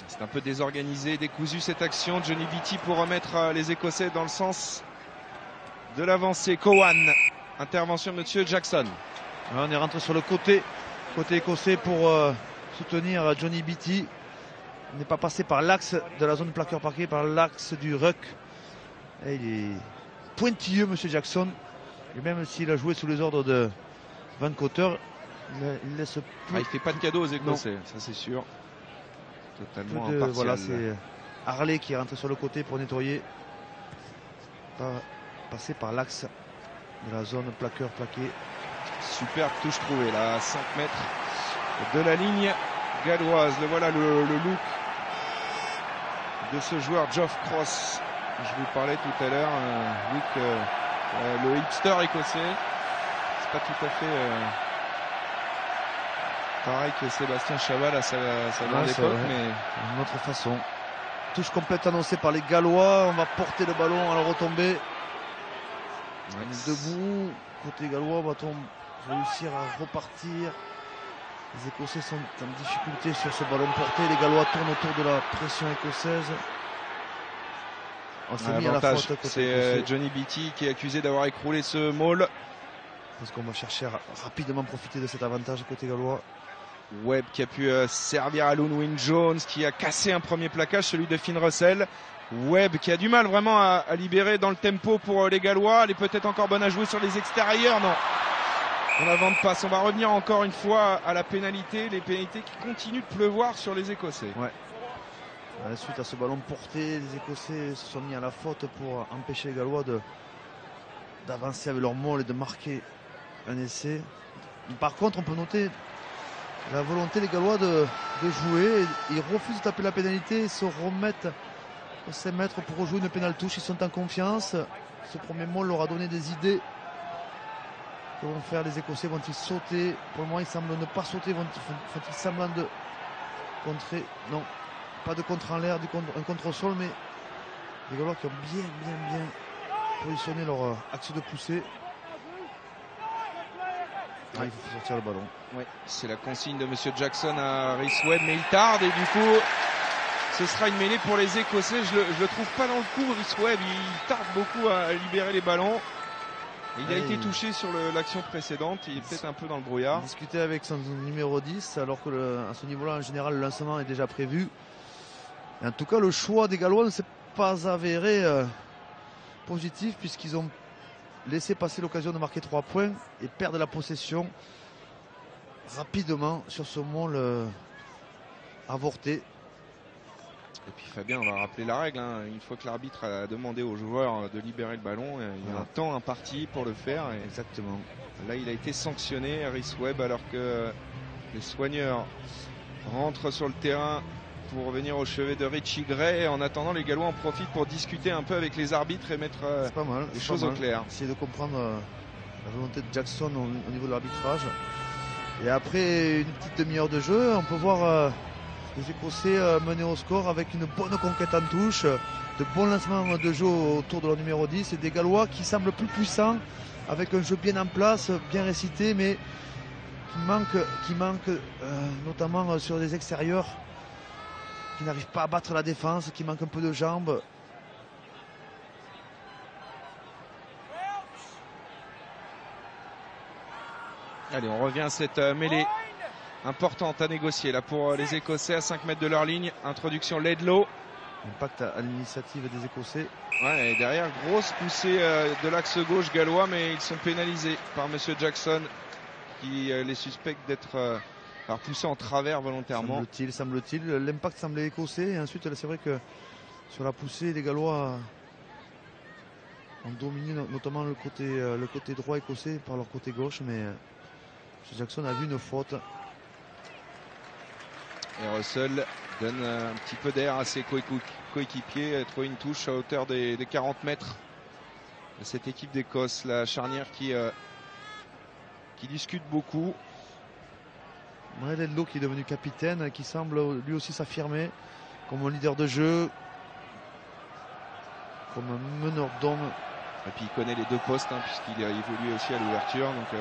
C'est un peu désorganisé, décousu cette action. Johnny Beatty pour remettre les Écossais dans le sens de l'avancée. Cowan, intervention de monsieur Jackson. On est rentré sur le côté écossais pour soutenir Johnny Beatty. Il n'est pas passé par l'axe de la zone plaqueur parquet, par l'axe du ruck. Et il est pointilleux monsieur Jackson. Et même s'il a joué sous les ordres de Van Cotter, il laisse plus... il fait pas de cadeau aux Écossais, non. Ça c'est sûr. Totalement impartial. Voilà, c'est Harley qui est rentré sur le côté pour nettoyer. Passer par l'axe de la zone plaqueur plaqué. Superbe touche trouvée là, à 5 mètres de la ligne galloise. Le voilà le look de ce joueur Geoff Cross. Je vous parlais tout à l'heure, le hipster écossais, c'est pas tout à fait pareil que Sébastien Chabal à sa grande époque, mais d'une autre façon. Touche complète annoncée par les Gallois. On va porter le ballon à la retombée. Debout, côté gallois, va-t-on réussir à repartir? Les Écossais sont en difficulté sur ce ballon porté. Les Gallois tournent autour de la pression écossaise. On s'est mis à la faute. C'est Johnny Beattie qui est accusé d'avoir écroulé ce maul. Parce qu'on va chercher à rapidement profiter de cet avantage côté gallois. Webb qui a pu servir à Loonwyn Jones, qui a cassé un premier plaquage, celui de Finn Russell. Webb qui a du mal vraiment à libérer dans le tempo pour les Gallois. Elle est peut-être encore bonne à jouer sur les extérieurs. Non, on avant de passe. On va revenir encore une fois à la pénalité. Les pénalités qui continuent de pleuvoir sur les Écossais. Ouais. Suite à ce ballon porté, les Écossais se sont mis à la faute pour empêcher les Gallois d'avancer avec leur maul et de marquer un essai. Par contre, on peut noter la volonté des Gallois de jouer. Ils refusent de taper la pénalité. Ils se remettent au 5 mètres pour rejouer une pénale touche. Ils sont en confiance. Ce premier maul leur a donné des idées. Que vont faire les Écossais? Vont-ils sauter? Pour le moment, ils semblent ne pas sauter. Font-ils semblant de contrer? Non, pas de contre en l'air, un contre au sol, mais les Gallois qui ont bien positionné leur axe de poussée. Il faut sortir le ballon. Oui, c'est la consigne de Monsieur Jackson à Rhys Webb, mais il tarde et du coup, ce sera une mêlée pour les Écossais. Je le trouve pas dans le coup, Rhys Webb. Il tarde beaucoup à libérer les ballons. Il a été touché sur l'action précédente. Il est peut-être un peu dans le brouillard. Discuter avec son numéro 10, alors que à ce niveau-là, en général, le lancement est déjà prévu. Et en tout cas, le choix des Gallois ne s'est pas avéré positif, puisqu'ils ont laissé passer l'occasion de marquer 3 points et perdre la possession rapidement sur ce maul avorté. Et puis Fabien, on va rappeler la règle, hein. Une fois que l'arbitre a demandé aux joueurs de libérer le ballon, il y a un temps imparti pour le faire. Et exactement. Là, il a été sanctionné, Rhys Webb, alors que les soigneurs rentrent sur le terrain pour revenir au chevet de Richie Gray. En attendant, les Gallois en profitent pour discuter un peu avec les arbitres et mettre les choses au clair. Essayer de comprendre la volonté de Jackson au niveau de l'arbitrage. Et après une petite demi-heure de jeu, on peut voir les Écossais menés au score avec une bonne conquête en touche, de bons lancements de jeu autour de leur numéro 10 et des Gallois qui semblent plus puissants, avec un jeu bien en place, bien récité, mais qui manque notamment sur les extérieurs, qui n'arrivent pas à battre la défense, qui manque un peu de jambes. Allez, on revient à cette mêlée importante à négocier là pour les Écossais à 5 mètres de leur ligne. Introduction Laidlaw. Impact à l'initiative des Écossais. Ouais, et derrière, grosse poussée de l'axe gauche gallois, mais ils sont pénalisés par Monsieur Jackson qui les suspecte d'être poussés en travers volontairement. Semble-t-il. L'impact semblait écossais. Et ensuite, c'est vrai que sur la poussée, les Gallois ont dominé notamment le côté droit écossais par leur côté gauche, mais Jackson a vu une faute. Et Russell donne un petit peu d'air à ses coéquipiers, a trouvé une touche à hauteur des 40 mètres de cette équipe d'Écosse. La charnière qui discute beaucoup. Laidlaw qui est devenu capitaine, qui semble lui aussi s'affirmer comme un leader de jeu, comme un meneur d'hommes. Et puis il connaît les deux postes, hein, puisqu'il a évolué aussi à l'ouverture. Donc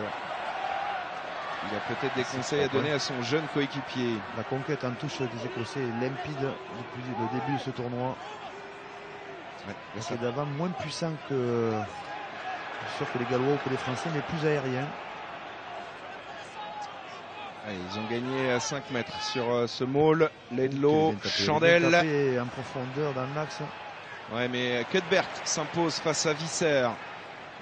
il a peut-être des conseils à donner à son jeune coéquipier. La conquête en touche des Écossais est limpide depuis le début de ce tournoi. Ouais, c'est d'avant moins puissant que, sûr que les Gallois ou que les Français, mais plus aérien. Allez, ils ont gagné à 5 mètres sur ce maul. Laidlaw, Chandelle. En profondeur dans l'axe. Ouais, mais Cuthbert s'impose face à Visser.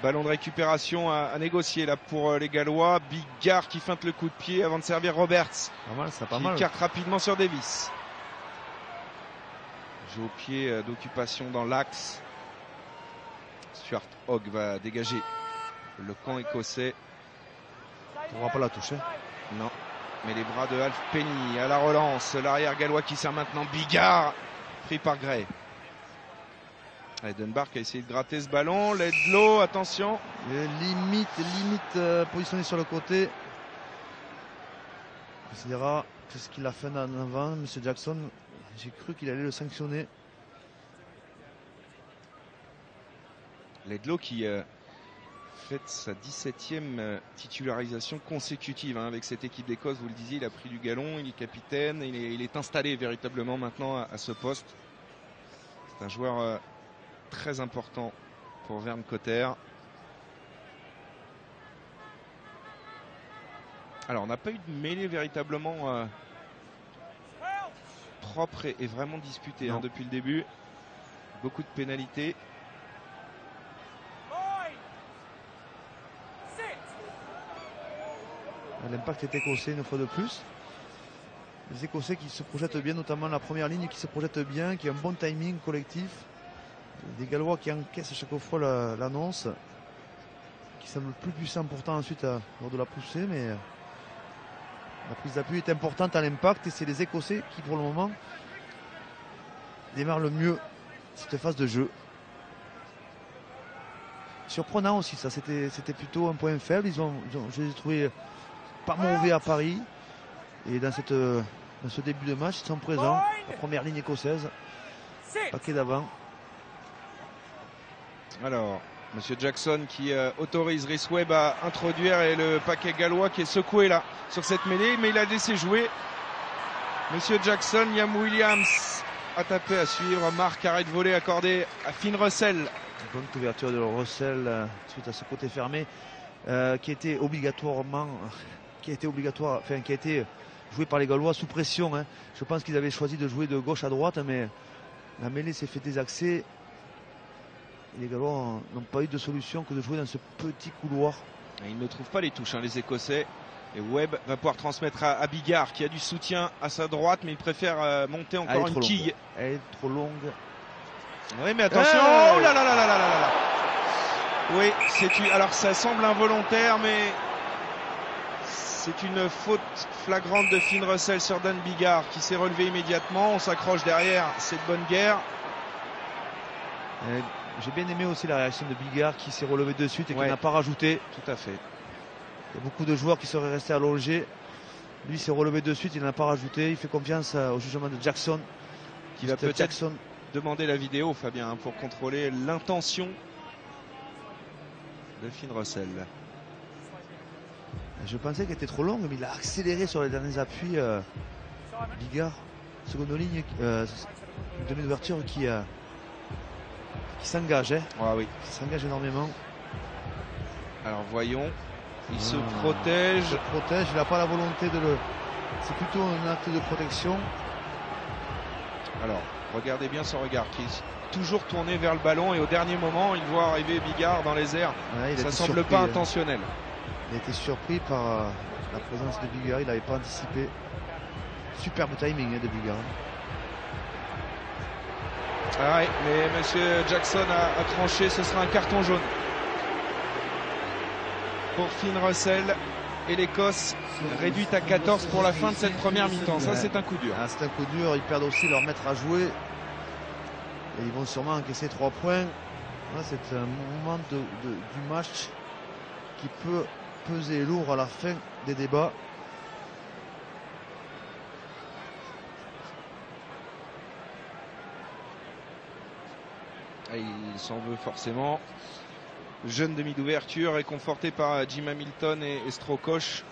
Ballon de récupération à négocier là pour les Gallois. Bigard qui feinte le coup de pied avant de servir Roberts. Pas mal, ça, pas qui mal. Écarte rapidement sur Davis. Jeu au pied d'occupation dans l'axe. Stuart Hogg va dégager le camp écossais. On ne pourra pas la toucher. Non. Mais les bras de Alf Penny à la relance. L'arrière gallois qui sert maintenant Bigard. pris par Gray. Allez, Dunbar qui a essayé de gratter ce ballon. Laidlaw, attention. Et limite positionné sur le côté. On considérera que ce qu'il a fait en avant, M. Jackson. J'ai cru qu'il allait le sanctionner. Laidlaw qui fait sa 17e titularisation consécutive avec cette équipe d'Écosse. Vous le disiez, il a pris du galon, il est capitaine, il est installé véritablement maintenant à ce poste. C'est un joueur très important pour Vern Cotter. Alors on n'a pas eu de mêlée véritablement propre et vraiment disputée depuis le début. Beaucoup de pénalités. L'impact est écossais une fois de plus. Les Écossais qui se projettent bien, notamment la première ligne qui se projette bien, qui a un bon timing collectif. Des Gallois qui encaissent à chaque fois l'annonce, qui semble plus puissant pourtant ensuite lors de la poussée, mais la prise d'appui est importante à l'impact et c'est les Écossais qui pour le moment démarrent le mieux cette phase de jeu. Surprenant aussi ça, c'était plutôt un point faible. Je les ai trouvés pas mauvais à Paris et dans ce début de match ils sont présents. La première ligne écossaise, paquet d'avant. Alors, M. Jackson qui autorise Rhys Webb à introduire et le paquet gallois qui est secoué là sur cette mêlée, mais il a laissé jouer. M. Jackson, Liam Williams a tapé à suivre. Marc, arrêt de volée accordé à Finn Russell. Bonne couverture de Russell suite à ce côté fermé qui a été joué par les Gallois sous pression. Je pense qu'ils avaient choisi de jouer de gauche à droite, mais la mêlée s'est fait désaxer. Les Gallois n'ont pas eu de solution que de jouer dans ce petit couloir. Et ils ne trouvent pas les touches, les Écossais. Et Webb va pouvoir transmettre à Bigard qui a du soutien à sa droite, mais il préfère monter encore une quille. Elle est trop longue. Oui, mais attention. Oh là là là là là là là. Oui, alors ça semble involontaire, mais c'est une faute flagrante de Finn Russell sur Dan Bigard qui s'est relevé immédiatement. On s'accroche derrière, c'est de bonne guerre. J'ai bien aimé aussi la réaction de Bigard qui s'est relevé de suite et qui n'a pas rajouté. Tout à fait. Il y a beaucoup de joueurs qui seraient restés allongés. Lui s'est relevé de suite, il n'a pas rajouté. Il fait confiance au jugement de Jackson. Qui va peut-être demander la vidéo, Fabien, pour contrôler l'intention de Finn Russell. Je pensais qu'elle était trop longue, mais il a accéléré sur les derniers appuis. Bigard, seconde ligne, demi d'ouverture qui s'engage. Ah oui. Qui s'engage énormément. Alors voyons. Il se protège. Il n'a pas la volonté de le. C'est plutôt un acte de protection. Alors, regardez bien son regard qui est toujours tourné vers le ballon et au dernier moment, il voit arriver Bigard dans les airs. Ça semble pas intentionnel. Il a été surpris par la présence de Bigard, il n'avait pas anticipé. Superbe timing de Bigard. Ah ouais, mais M. Jackson a tranché, ce sera un carton jaune pour Finn Russell et l'Écosse réduite à 14 pour la fin de cette première mi-temps. Ça, c'est un coup dur. C'est un coup dur, ils perdent aussi leur maître à jouer et ils vont sûrement encaisser 3 points. C'est un moment du match qui peut peser lourd à la fin des débats. Il s'en veut forcément. Jeune demi d'ouverture réconforté par Jim Hamilton et Strokosch.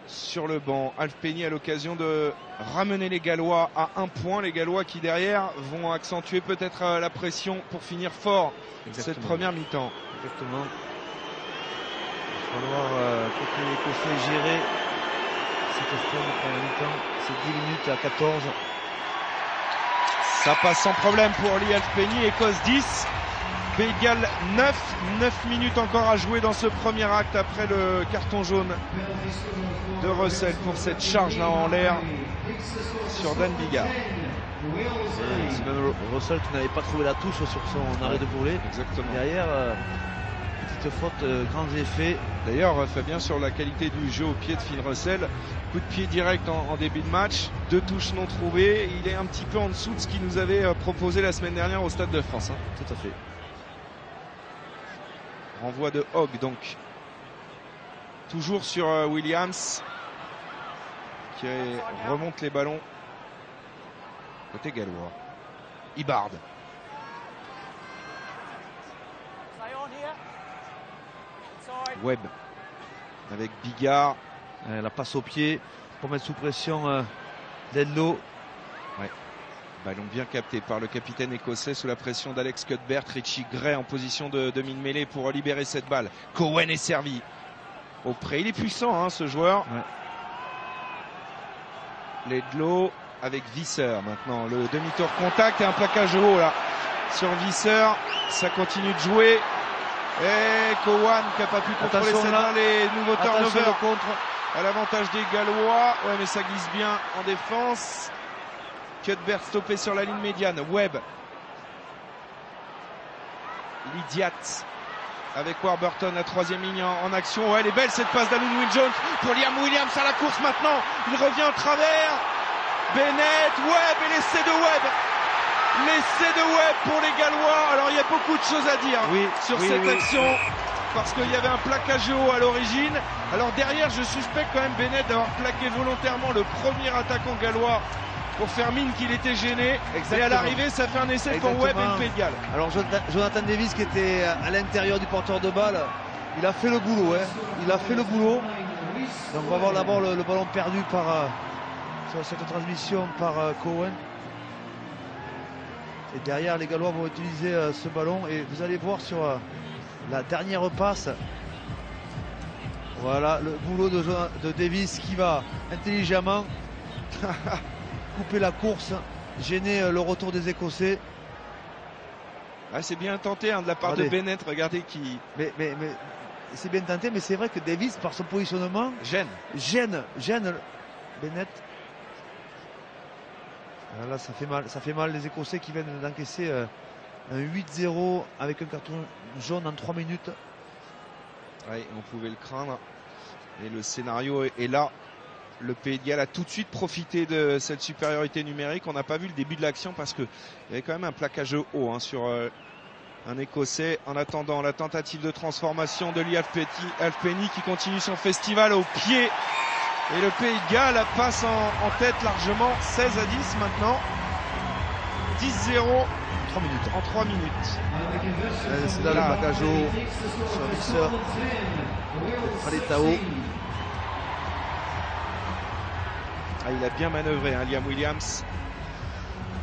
Sur le banc, Alf Penny a l'occasion de ramener les Gallois à 1 point. Les Gallois qui derrière vont accentuer peut-être la pression pour finir fort cette première mi-temps. Exactement. Il va falloir côté écossais gérer cette fin de première mi-temps. C'est 10 minutes à 14. Ça passe sans problème pour Lee Alf Penny. Écosse 10. Pays de Galles 9 minutes encore à jouer dans ce premier acte après le carton jaune de Russell pour cette charge là en l'air sur Dan Bigard. C'est même Russell qui n'avait pas trouvé la touche sur son arrêt de volée. Exactement. Derrière, Cette faute, grands effets. D'ailleurs, Fabien, sur la qualité du jeu au pied de Finn Russell, coup de pied direct en début de match, 2 touches non trouvées, il est un petit peu en dessous de ce qu'il nous avait proposé la semaine dernière au Stade de France. Tout à fait. Renvoi de Hogg donc. Toujours sur Williams qui remonte les ballons. Côté gallois. Hibbard. Webb avec Bigard. La passe au pied pour mettre sous pression Ledlow. Ouais. Ballon bien capté par le capitaine écossais sous la pression d'Alex Cuthbert. Richie Gray en position de demi-mêlée pour libérer cette balle. Cohen est servi. Au près, il est puissant ce joueur. Ouais. Ledlow avec Visser maintenant. Le demi-tour contact et un plaquage haut là sur Visser. Ça continue de jouer. Et Cowan qui n'a pas pu contrôler cette balle. Les nouveaux turnovers à l'avantage des Gallois. Ouais, mais ça glisse bien en défense. Cuthbert stoppé sur la ligne médiane. Webb. Lydiat avec Warburton, la 3e ligne en action. Ouais, elle est belle cette passe d'Alun Will-Jones pour Liam Williams à la course maintenant. Il revient en travers. Bennett, Webb et l'essai de Webb. L'essai de Webb pour les Gallois. Alors il y a beaucoup de choses à dire sur cette action. Parce qu'il y avait un plaquage haut à l'origine. Alors derrière, je suspecte quand même Bennett d'avoir plaqué volontairement le premier attaquant gallois pour faire mine qu'il était gêné. Exactement. Et à l'arrivée, ça fait un essai pour Webb et le Pays de Galles. Alors Jonathan Davis qui était à l'intérieur du porteur de balle, il a fait le boulot. Il a fait le boulot. Donc on va voir d'abord le ballon perdu sur cette transmission par Cohen. Et derrière, les Gallois vont utiliser ce ballon. Et vous allez voir sur la dernière passe. Voilà le boulot de Davis qui va intelligemment couper la course, gêner le retour des Écossais. Ah, c'est bien tenté de la part de Bennett. Regardez qui. Mais c'est bien tenté, mais c'est vrai que Davis, par son positionnement, gêne Bennett. Là, ça fait mal les Écossais qui viennent d'encaisser un 8-0 avec un carton jaune en 3 minutes. Oui, on pouvait le craindre. Et le scénario est là. Le Pays de Galles a tout de suite profité de cette supériorité numérique. On n'a pas vu le début de l'action parce qu'il y avait quand même un plaquage haut sur un Écossais. En attendant la tentative de transformation de Lee Halfpenny qui continue son festival au pied. Et le Pays de Galles passe en tête largement, 16-10 maintenant. 10-0 en 3 minutes. C'est là le plaquage haut sur Visser. Faletao. Il a bien manœuvré, Liam Williams,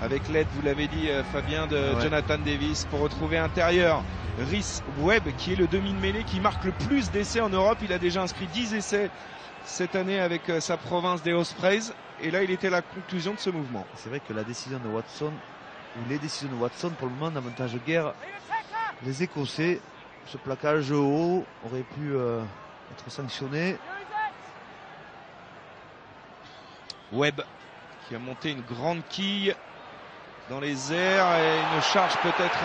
avec l'aide, vous l'avez dit Fabien, de Jonathan Davis pour retrouver intérieur Rhys Webb qui est le demi-mêlée qui marque le plus d'essais en Europe. Il a déjà inscrit 10 essais cette année avec sa province des Ospreys et là il était la conclusion de ce mouvement. C'est vrai que la décision de Watson, ou les décisions de Watson pour le moment n'avantage guère les Écossais. Ce plaquage haut aurait pu être sanctionné. Webb qui a monté une grande quille dans les airs et une charge peut-être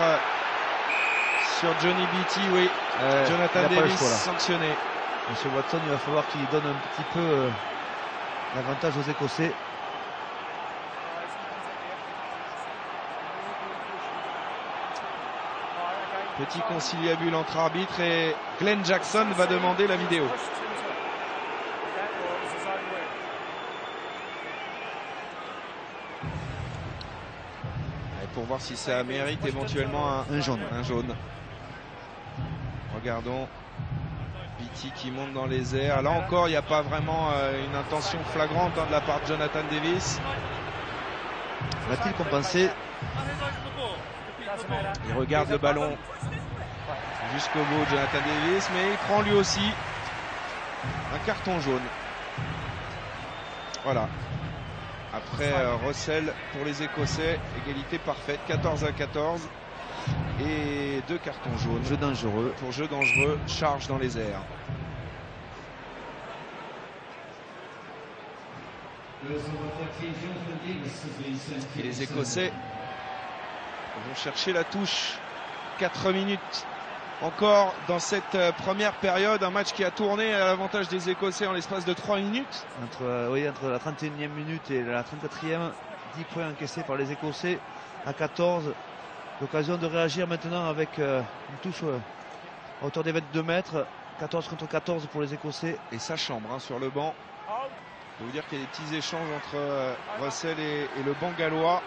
sur Johnny Beattie. Oui, Jonathan Davis sanctionné. Monsieur Watson, il va falloir qu'il donne un petit peu l'avantage aux Écossais. Petit conciliabule entre arbitres et Glenn Jackson va demander la vidéo. Pour voir si ça mérite éventuellement un jaune. Regardons Beattie qui monte dans les airs. Là encore, il n'y a pas vraiment une intention flagrante de la part de Jonathan Davis. Va-t-il compenser? Il regarde le ballon jusqu'au bout, Jonathan Davis, mais il prend lui aussi un carton jaune. Voilà. Après Russell pour les Écossais, égalité parfaite, 14-14 et 2 cartons jaunes. Jeu dangereux. Pour jeu dangereux, charge dans les airs. Et les Écossais vont chercher la touche. 4 minutes encore dans cette première période. Un match qui a tourné à l'avantage des Écossais en l'espace de 3 minutes. Entre la 31e minute et la 34e, 10 points encaissés par les Écossais à 14. L'occasion de réagir maintenant avec une touche à hauteur des 22 mètres. 14 contre 14 pour les Écossais. Et sa chambre sur le banc. Je peux vous dire qu'il y a des petits échanges entre Russell et le banc gallois.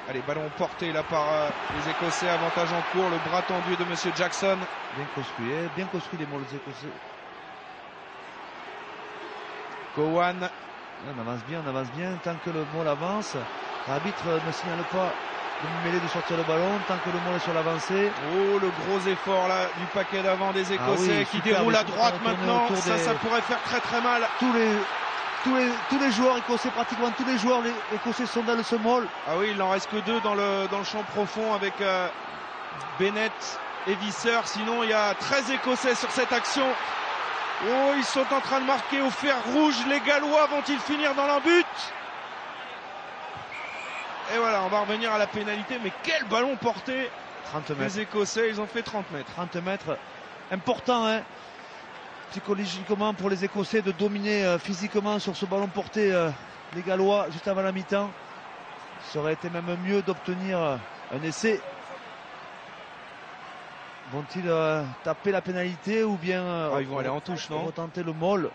Allez, ballon porté là par les Écossais, avantage en cours, le bras tendu de Monsieur Jackson. Bien construit les molles Écossais. Cowan. On avance bien, tant que le molle avance. L'arbitre ne signale pas de mêler de sortir le ballon, tant que le molle est sur l'avancée. Oh, le gros effort là du paquet d'avant des Écossais qui déroule à droite maintenant. Ça pourrait faire très très mal. Tous les joueurs écossais, pratiquement tous les joueurs écossais sont dans ce molle. Ah oui, il n'en reste que 2 dans le champ profond avec Bennett et Visser. Sinon, il y a 13 Écossais sur cette action. Oh, ils sont en train de marquer au fer rouge. Les Gallois vont-ils finir dans leur but? Et voilà, on va revenir à la pénalité. Mais quel ballon porté! 30 mètres. Les Écossais, ils ont fait 30 mètres. 30 mètres. Important, hein, psychologiquement pour les Écossais de dominer physiquement sur ce ballon porté les Gallois juste avant la mi-temps. Ça aurait été même mieux d'obtenir un essai. Vont-ils taper la pénalité ou bien ils vont aller en touche, non? Tenter le molle.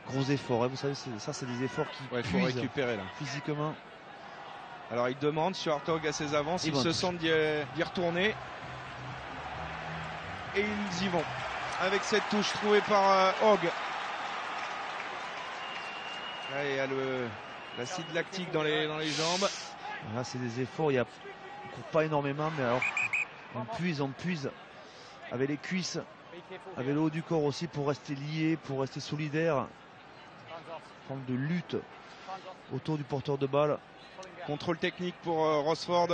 Gros effort, hein, vous savez, ça c'est des efforts qui faut récupérer là. Physiquement. Alors il demande Stuart Hogg à ses avances, ils se sentent d'y retourner. Et ils y vont. Avec cette touche trouvée par Hogg. Là il y a l'acide lactique dans les jambes. Là c'est des efforts, il ne court pas énormément, mais alors on puise avec les cuisses, avec le haut du corps aussi pour rester lié, pour rester solidaire. Forme de lutte autour du porteur de balle. Contrôle technique pour Rosford,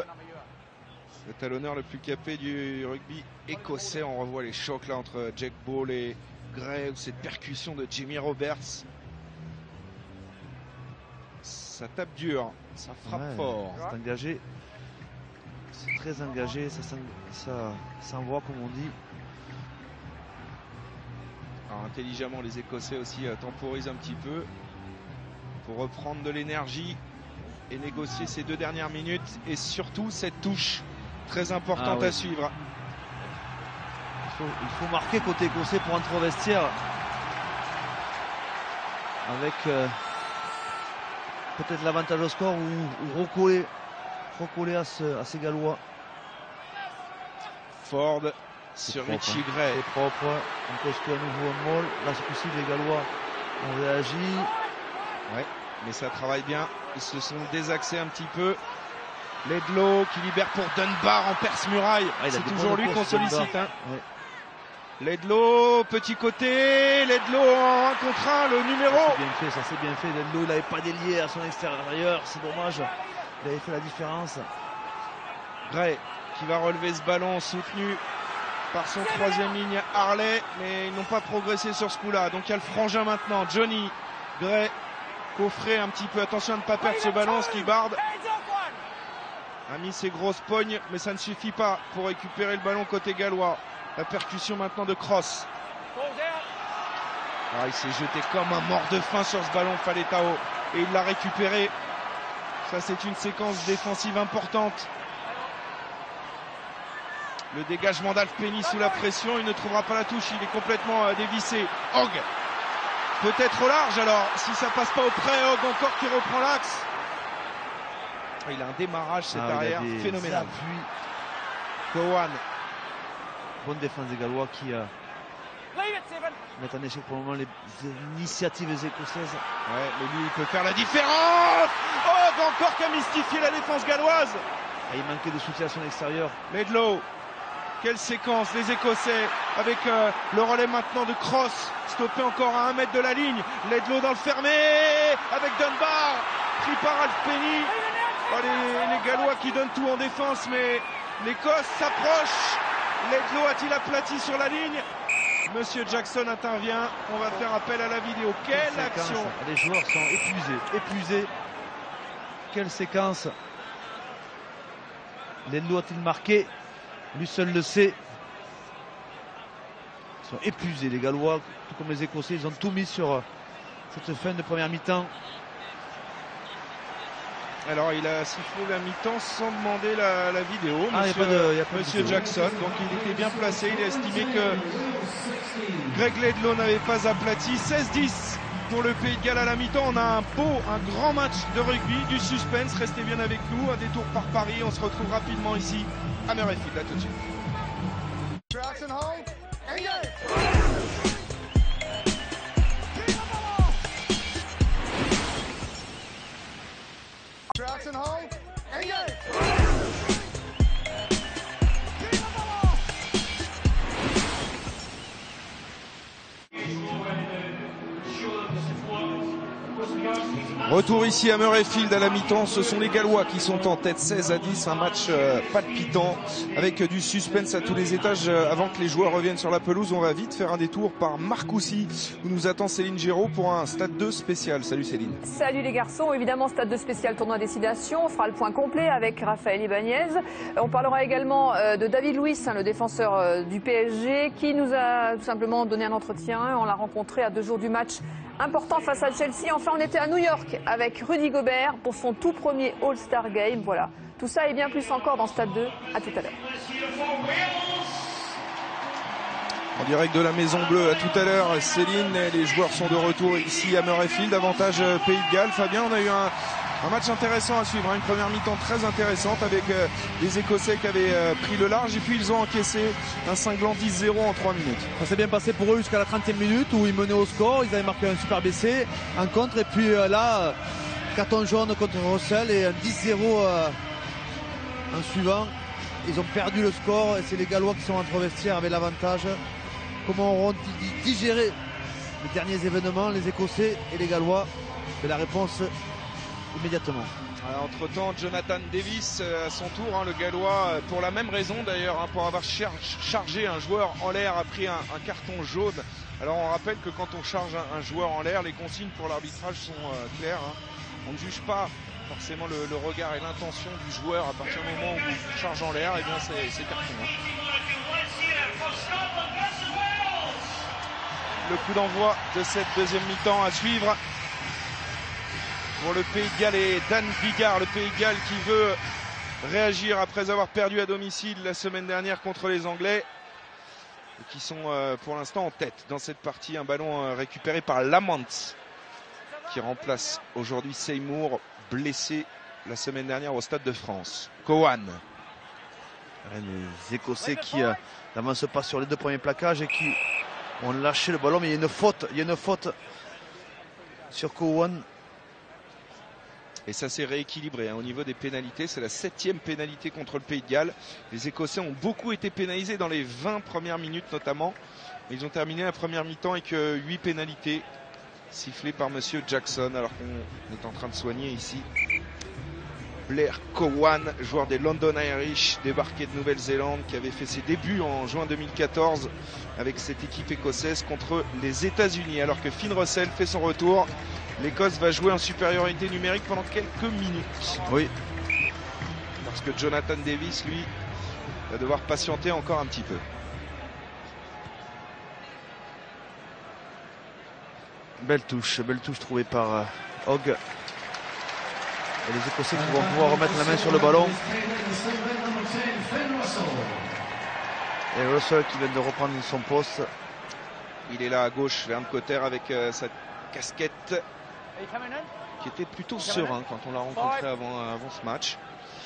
le talonneur le plus capé du rugby écossais. On revoit les chocs là entre Jack Ball et Gray, ou cette percussion de Jimmy Roberts. Ça tape dur, ça frappe fort. C'est engagé, c'est très engagé, ça s'envoie comme on dit. Alors, intelligemment les Écossais aussi temporisent un petit peu pour reprendre de l'énergie et négocier ces 2 dernières minutes, et surtout cette touche très importante à suivre. Il faut marquer côté écossais pour entrer au vestiaire avec peut-être l'avantage au score ou recoller à ces Gallois. Ford sur Richie Gray. C'est propre, on construit à nouveau un molle. Là ce coup-ci les Gallois ont réagi. Ouais, mais ça travaille bien. Ils se sont désaxés un petit peu. Laidlaw qui libère pour Dunbar en perce-muraille. C'est toujours lui qu'on sollicite. Hein. Ouais. Laidlaw, petit côté. Laidlaw en 1 contre 1, le numéro. Ça c'est bien fait. Laidlaw, il n'avait pas délié à son extérieur. C'est dommage. Il avait fait la différence. Gray qui va relever ce ballon soutenu par son 3e ligne Harley. Mais ils n'ont pas progressé sur ce coup-là. Donc il y a le frangin maintenant. Johnny Gray. Coffret un petit peu, attention à ne pas perdre ce ballon. Skibard a mis ses grosses pognes, mais ça ne suffit pas pour récupérer le ballon côté gallois. La percussion maintenant de Cross. Ah, il s'est jeté comme un mort de faim sur ce ballon, Faletao, et il l'a récupéré. Ça c'est une séquence défensive importante. Le dégagement d'Alf Penny sous la pression, il ne trouvera pas la touche, il est complètement dévissé. Hogg peut-être au large alors, si ça passe pas au près. Hogg encore qui reprend l'axe. Il a un démarrage cet arrière phénoménal. Cowan. Bonne défense des Gallois qui mettent en échec pour le moment les initiatives écossaises. Ouais, mais lui il peut faire la différence. Hogg encore qui a mystifié la défense galloise. Et il manquait de soutien à son extérieur. Laidlaw. Quelle séquence, les Écossais avec le relais maintenant de Cross, stoppé encore à 1 mètre de la ligne. Laidlaw dans le fermé avec Dunbar, pris par Alf Penny. Oh, les Gallois qui donnent tout en défense, mais l'Écosse s'approche. Laidlaw a-t-il aplati sur la ligne? Monsieur Jackson intervient, on va faire appel à la vidéo. Quelle action! Les joueurs sont épuisés. Quelle séquence! Laidlaw a-t-il marqué? Lui seul le sait. Ils sont épuisés les Gallois, tout comme les Écossais. Ils ont tout mis sur cette fin de première mi-temps. Alors il a sifflé la mi-temps sans demander la vidéo, monsieur Jackson. Donc il était bien placé, il a estimé que Greg Laidlaw n'avait pas aplati. 16-10 pour le Pays de Galles à la mi-temps. On a un grand match de rugby, du suspense. Restez bien avec nous, un détour par Paris. On se retrouve rapidement ici à Murrayfield. À tout de suite. Retour ici à Murrayfield à la mi-temps, ce sont les Gallois qui sont en tête 16-10, un match palpitant avec du suspense à tous les étages. Avant que les joueurs reviennent sur la pelouse, on va vite faire un détour par Marcoussis où nous attend Céline Géraud pour un Stade 2 spécial. Salut Céline. Salut les garçons, évidemment Stade 2 spécial tournoi destination, on fera le point complet avec Raphaël Ibanez. On parlera également de David Luiz, le défenseur du PSG qui nous a tout simplement donné un entretien. On l'a rencontré à 2 jours du match important face à Chelsea. Enfin, on était à New York avec Rudy Gobert pour son tout premier All-Star Game. Voilà, tout ça et bien plus encore dans Stade 2. À tout à l'heure. En direct de la Maison Bleue, à tout à l'heure, Céline. Les joueurs sont de retour ici à Murrayfield. Avantage Pays de Galles. Fabien, on a eu un match intéressant à suivre, une première mi-temps très intéressante avec les Écossais qui avaient pris le large et puis ils ont encaissé un cinglant 10-0 en 3 minutes. Ça s'est bien passé pour eux jusqu'à la 30e minute où ils menaient au score, ils avaient marqué un super BC en contre et puis là, carton jaune contre Russell et un 10-0 en suivant. Ils ont perdu le score et c'est les Gallois qui sont entre vestiaires avec l'avantage. Comment auront-ils digéré les derniers événements, les Écossais et les Gallois? C'est la réponse immédiatement. Entre-temps, Jonathan Davis à son tour, le Gallois, pour la même raison d'ailleurs, pour avoir chargé un joueur en l'air, a pris un carton jaune. Alors on rappelle que quand on charge un joueur en l'air, les consignes pour l'arbitrage sont claires. On ne juge pas forcément le regard et l'intention du joueur à partir du moment où il charge en l'air, et bien c'est carton. Le coup d'envoi de cette deuxième mi-temps à suivre pour le Pays de Galles et Dan Biggar, le Pays de Galles qui veut réagir après avoir perdu à domicile la semaine dernière contre les Anglais et qui sont pour l'instant en tête dans cette partie. Un ballon récupéré par Lamont qui remplace aujourd'hui Seymour, blessé la semaine dernière au Stade de France. Cowan. Les Écossais qui n'avancent pas sur les 2 premiers plaquages et qui ont lâché le ballon, mais il y a une faute sur Cowan. Et ça s'est rééquilibré au niveau des pénalités. C'est la 7e pénalité contre le Pays de Galles. Les Écossais ont beaucoup été pénalisés dans les 20 premières minutes notamment. Mais ils ont terminé la première mi-temps avec 8 pénalités sifflées par monsieur Jackson. Alors qu'on est en train de soigner ici Blair Cowan, joueur des London Irish, débarqué de Nouvelle-Zélande, qui avait fait ses débuts en juin 2014 avec cette équipe écossaise contre les États-Unis. Alors que Finn Russell fait son retour. L'Écosse va jouer en supériorité numérique pendant quelques minutes. Oui. Parce que Jonathan Davis, lui, va devoir patienter encore un petit peu. Belle touche trouvée par Hogg. Et les Écossais qui vont pouvoir remettre la main sur le ballon. Et Russell qui vient de reprendre son poste. Il est là à gauche, Vern Cotter, avec sa casquette qui était plutôt serein quand on l'a rencontré avant ce match.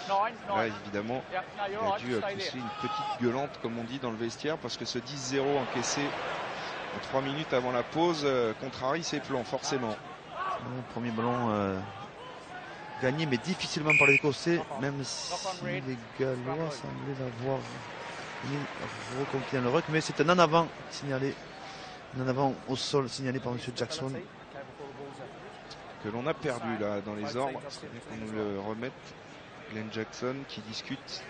Là évidemment il a dû pousser une petite gueulante comme on dit dans le vestiaire parce que ce 10-0 encaissé en 3 minutes avant la pause contrarie ses plans forcément. Le premier ballon gagné mais difficilement par les Écossais, même si les Gallois semblaient avoir reconquis le ruck, mais c'est un en avant signalé. Un en avant au sol signalé par M. Jackson. Que l'on a perdu là dans les ordres. C'est bien qu'on nous le remette. Glenn Jackson qui discute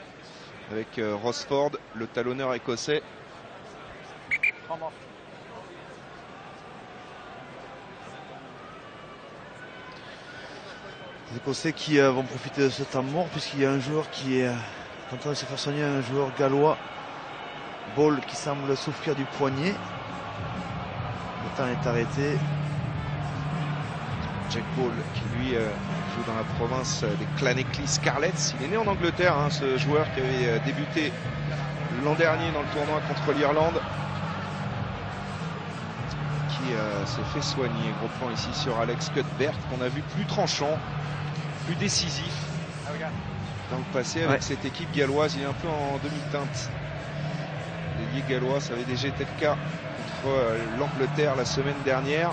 avec Rosford, le talonneur écossais. Les Écossais qui vont profiter de ce temps mort puisqu'il y a un joueur qui est En train de se faire soigner un joueur gallois. Ball qui semble souffrir du poignet. Le temps est arrêté. Jack Ball qui lui joue dans la province des Claneckley Scarlets. Il est né en Angleterre, hein, ce joueur qui avait débuté l'an dernier dans le tournoi contre l'Irlande. Qui s'est fait soigner. Gros plan ici sur Alex Cuthbert qu'on a vu plus tranchant, plus décisif dans le passé avec cette équipe galloise. Il est un peu en demi-teinte. L'ailier gallois, ça avait déjà été le cas contre l'Angleterre la semaine dernière.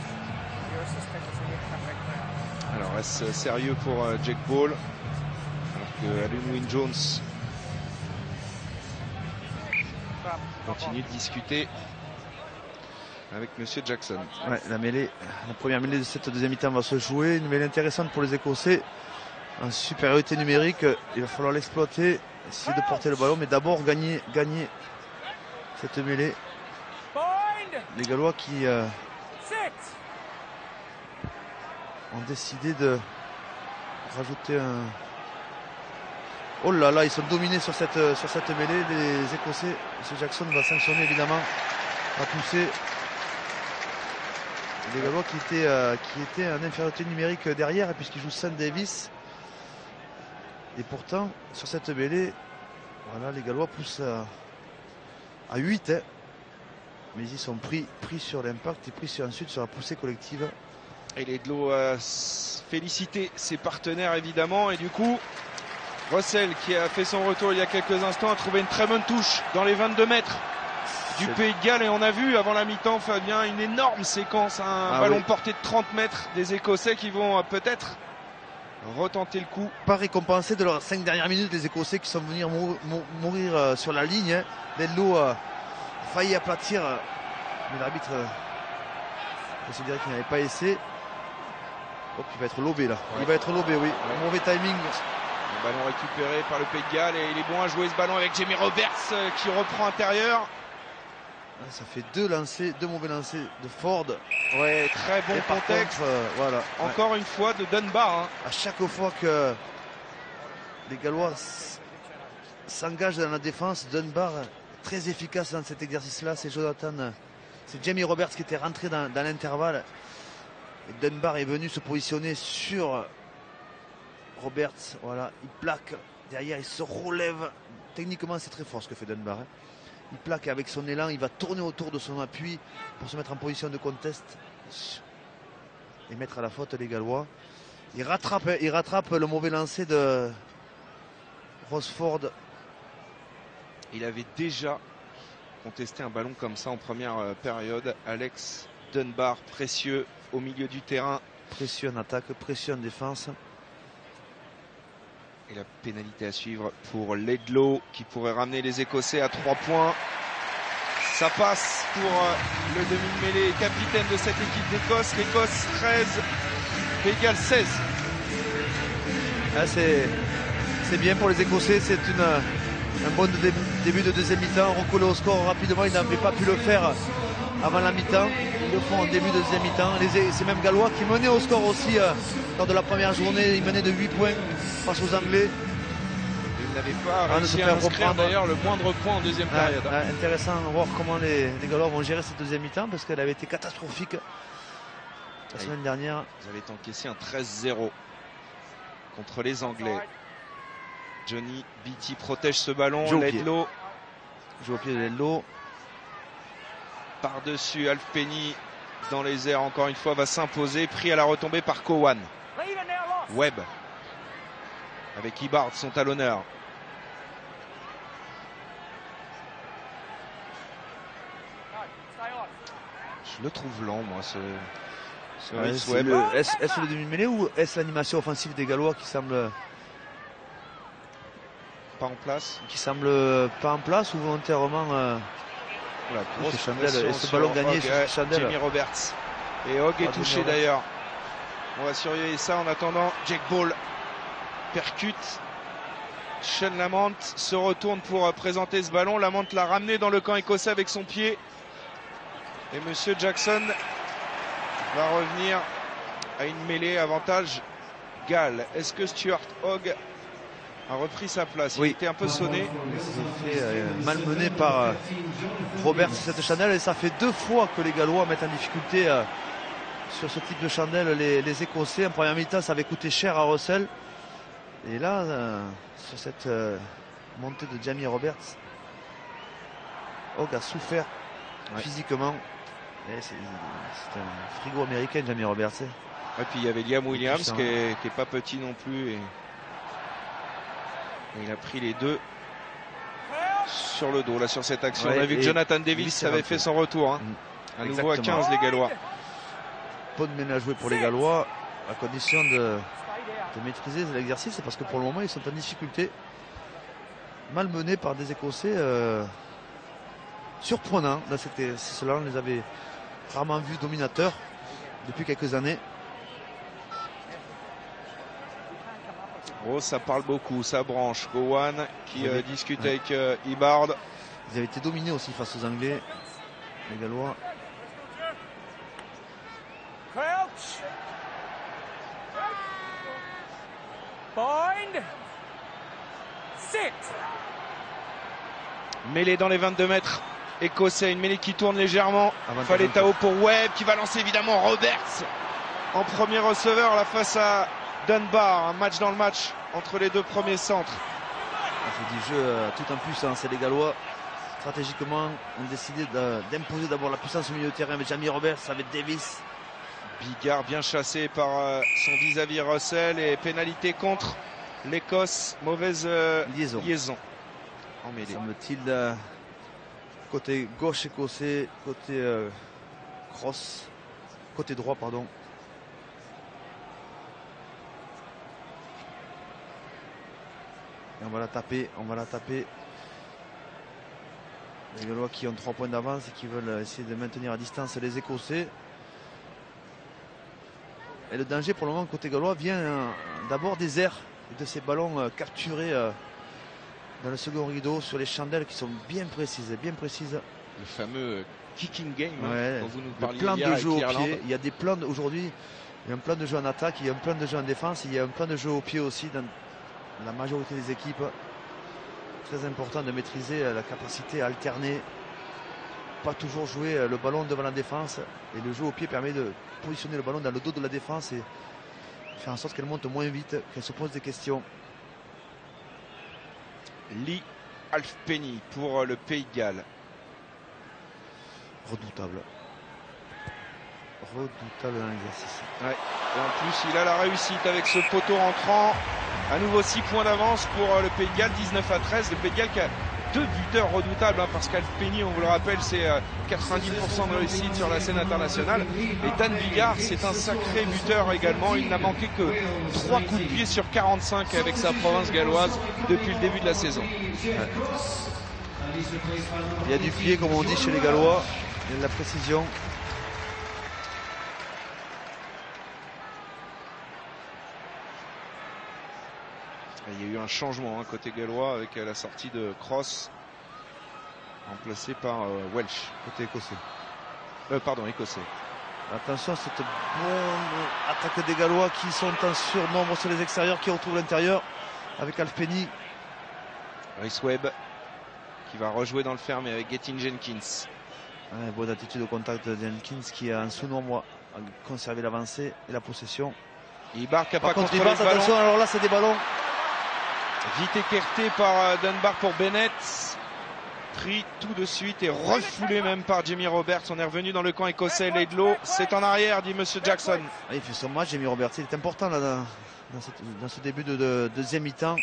Alors est-ce sérieux pour Jack Ball, alors que Alun Wyn-Jones continue de discuter avec Monsieur Jackson. Ouais, la première mêlée de cette deuxième mi-temps va se jouer. Une mêlée intéressante pour les Écossais. En supériorité numérique, il va falloir l'exploiter, essayer de porter le ballon, mais d'abord gagner cette mêlée. Les Gallois qui ont décidé de rajouter un... Oh là là, ils sont dominés sur cette mêlée. Les Écossais, M. Jackson va sanctionner évidemment, va pousser. Les Gallois qui étaient en infériorité numérique derrière, puisqu'ils jouent St. Davis. Et pourtant, sur cette mêlée, voilà, les Gallois poussent à 8. Hein. Mais ils sont pris sur l'impact et pris ensuite sur la poussée collective. Et Ledlow a félicité ses partenaires évidemment. Et du coup, Russell qui a fait son retour il y a quelques instants a trouvé une très bonne touche dans les 22 mètres du Pays de Galles. Et on a vu avant la mi-temps, Fabien, une énorme séquence, un ballon porté de 30 mètres des Écossais qui vont peut-être retenter le coup. Pas récompensé de leurs 5 dernières minutes, les Écossais qui sont venus mourir sur la ligne. Hein. Ledlow a failli aplatir, mais l'arbitre considérait qu'il n'avait pas essayé. Hop, il va être lobé là. Ouais. Il va être lobé, oui. Ouais. Mauvais timing. Le ballon récupéré par le Pays de Galles et il est bon à jouer ce ballon avec Jamie Roberts qui reprend intérieur. Ça fait deux mauvais lancers de Ford. Ouais, très bon contexte. Voilà. Encore une fois de Dunbar. Hein. À chaque fois que les Gallois s'engagent dans la défense, Dunbar très efficace dans cet exercice-là. C'est Jamie Roberts qui était rentré dans l'intervalle. Et Dunbar est venu se positionner sur Roberts. Voilà, il plaque derrière, il se relève. Techniquement, c'est très fort ce que fait Dunbar. Hein. Il plaque avec son élan, il va tourner autour de son appui pour se mettre en position de contest et mettre à la faute les Gallois. Il rattrape le mauvais lancer de Rosford. Il avait déjà contesté un ballon comme ça en première période. Alex Dunbar, précieux au milieu du terrain. Précieux en attaque, précieux en défense. Et la pénalité à suivre pour Ledlow qui pourrait ramener les Écossais à 3 points. Ça passe pour le demi-mêlée capitaine de cette équipe d'Écosse. L'Écosse 13, Pays de Galles 16. Ah, c'est bien pour les Écossais, c'est un bon début de deuxième mi-temps. Recoller au score rapidement, ils n'avaient pas pu le faire avant la mi-temps. Ils le font en début de deuxième mi-temps. Ces mêmes Gallois qui menaient au score aussi lors de la première journée, ils menaient de 8 points face aux Anglais. Ils n'avaient pas réussi à inscrire d'ailleurs le moindre point en deuxième période. Intéressant de voir comment les Gallois vont gérer cette deuxième mi-temps parce qu'elle avait été catastrophique la semaine dernière. Ils avaient encaissé un 13-0 contre les Anglais. Johnny Beattie protège ce ballon. Ledlow joue au pied de Ledlow. Par-dessus, Alf Penny dans les airs encore une fois va s'imposer, pris à la retombée par Cowan. Webb avec Hibbard, son talonneur. Je le trouve lent, moi, ce Webb. Est-ce le demi-mêlée ou est-ce l'animation offensive des Gallois qui semble pas en place? Qui semble pas en place ou volontairement Chandel, et ce ballon gagné sur Chandel. Jamie Roberts. Et Hogg est touché d'ailleurs. On va surveiller ça en attendant. Jack Ball percute. Sean Lamont se retourne pour présenter ce ballon. Lamont l'a ramené dans le camp écossais avec son pied. Et Monsieur Jackson va revenir à une mêlée avantage Galles. Est-ce que Stuart Hogg a repris sa place. Oui. Il était un peu sonné. Il s'est fait malmené par Robert cette chandelle, et ça fait 2 fois que les Gallois mettent en difficulté sur ce type de chandelle les Écossais. En première mi-temps, ça avait coûté cher à Russell. Et là, sur cette montée de Jamie Roberts, Hogg a souffert physiquement. C'est un frigo américain, Jamie Roberts. Et puis il y avait Liam Williams qui est pas petit non plus. Et il a pris les 2 sur le dos là sur cette action. On a vu que Jonathan Davis avait fait son retour. Hein. À nouveau à 15 les Gallois. Pas de ménage à jouer pour les Gallois, à condition de maîtriser l'exercice, parce que pour le moment ils sont en difficulté, malmenés par des Écossais surprenants. Là, cela, on les avait rarement vus dominateurs depuis quelques années. Oh, ça parle beaucoup, ça branche. Gowan qui discute avec Hibbard. Ils avaient été dominés aussi face aux Anglais, les Gallois. Crouch. Bind. Sit. Mêlée dans les 22 mètres. Écossais, une mêlée qui tourne légèrement. Faletau pour Webb qui va lancer évidemment Roberts en premier receveur là face à Dunbar. Un match dans le match entre les 2 premiers centres. C'est du jeu tout en puissance. Les Gallois, stratégiquement, ont décidé d'imposer d'abord la puissance au milieu de terrain avec Jamie Roberts, avec Davis. Bigard bien chassé par son vis-à-vis Russell, et pénalité contre l'Écosse. Mauvaise liaison en mêlée. Semble-t-il, côté gauche écossais, côté cross, côté droit pardon. Et on va la taper. Les Gallois qui ont 3 points d'avance et qui veulent essayer de maintenir à distance les Écossais. Et le danger pour le moment côté gallois vient d'abord des airs et de ces ballons capturés dans le second rideau sur les chandelles qui sont bien précises. Le fameux kicking game dont vous nous le parliez plan hier de jeu au Irlande. pied. Il y a des plans aujourd'hui. Il y a un plan de jeu en attaque, il y a un plan de jeu en défense, il y a un plan de jeu au pied aussi dans la majorité des équipes. Très important de maîtriser la capacité à alterner. Pas toujours jouer le ballon devant la défense, et le jeu au pied permet de positionner le ballon dans le dos de la défense et faire en sorte qu'elle monte moins vite, qu'elle se pose des questions. Lee Halfpenny pour le Pays de Galles. Redoutable dans l'exercice. Ouais. Et en plus il a la réussite avec ce poteau rentrant. À nouveau 6 points d'avance pour le Pays de Galles, 19-13. Le Pays de Galles qui a 2 buteurs redoutables, hein, parce qu'Halfpenny, on vous le rappelle, c'est 90% de réussite sur la scène internationale. Et Dan Bigard, c'est un sacré buteur également. Il n'a manqué que 3 coups de pied sur 45 avec sa province galloise depuis le début de la saison. Ouais. Il y a du pied, comme on dit chez les Gallois. Il y a de la précision. Il y a eu un changement côté gallois avec la sortie de Cross, remplacé par Welsh. Côté écossais. Écossais. Attention à cette bonne attaque des Gallois qui sont en surnombre sur les extérieurs, qui retrouvent l'intérieur avec Halfpenny. Rhys Webb qui va rejouer dans le fermé avec Gethin Jenkins. Ouais, bonne attitude au contact de Jenkins qui a un sous-nombre à conserver l'avancée et la possession. Hibbard qui n'a pas contrôlé Hibbard, le ballon. attention, alors là c'est des ballons. Vite écarté par Dunbar pour Bennett. Pris tout de suite et refoulé même par Jamie Roberts. On est revenu dans le camp écossais. Laidlaw, c'est en arrière, dit Monsieur Jackson. Il fait son match, Jamie Roberts. Il est important là, dans ce début de deuxième mi-temps.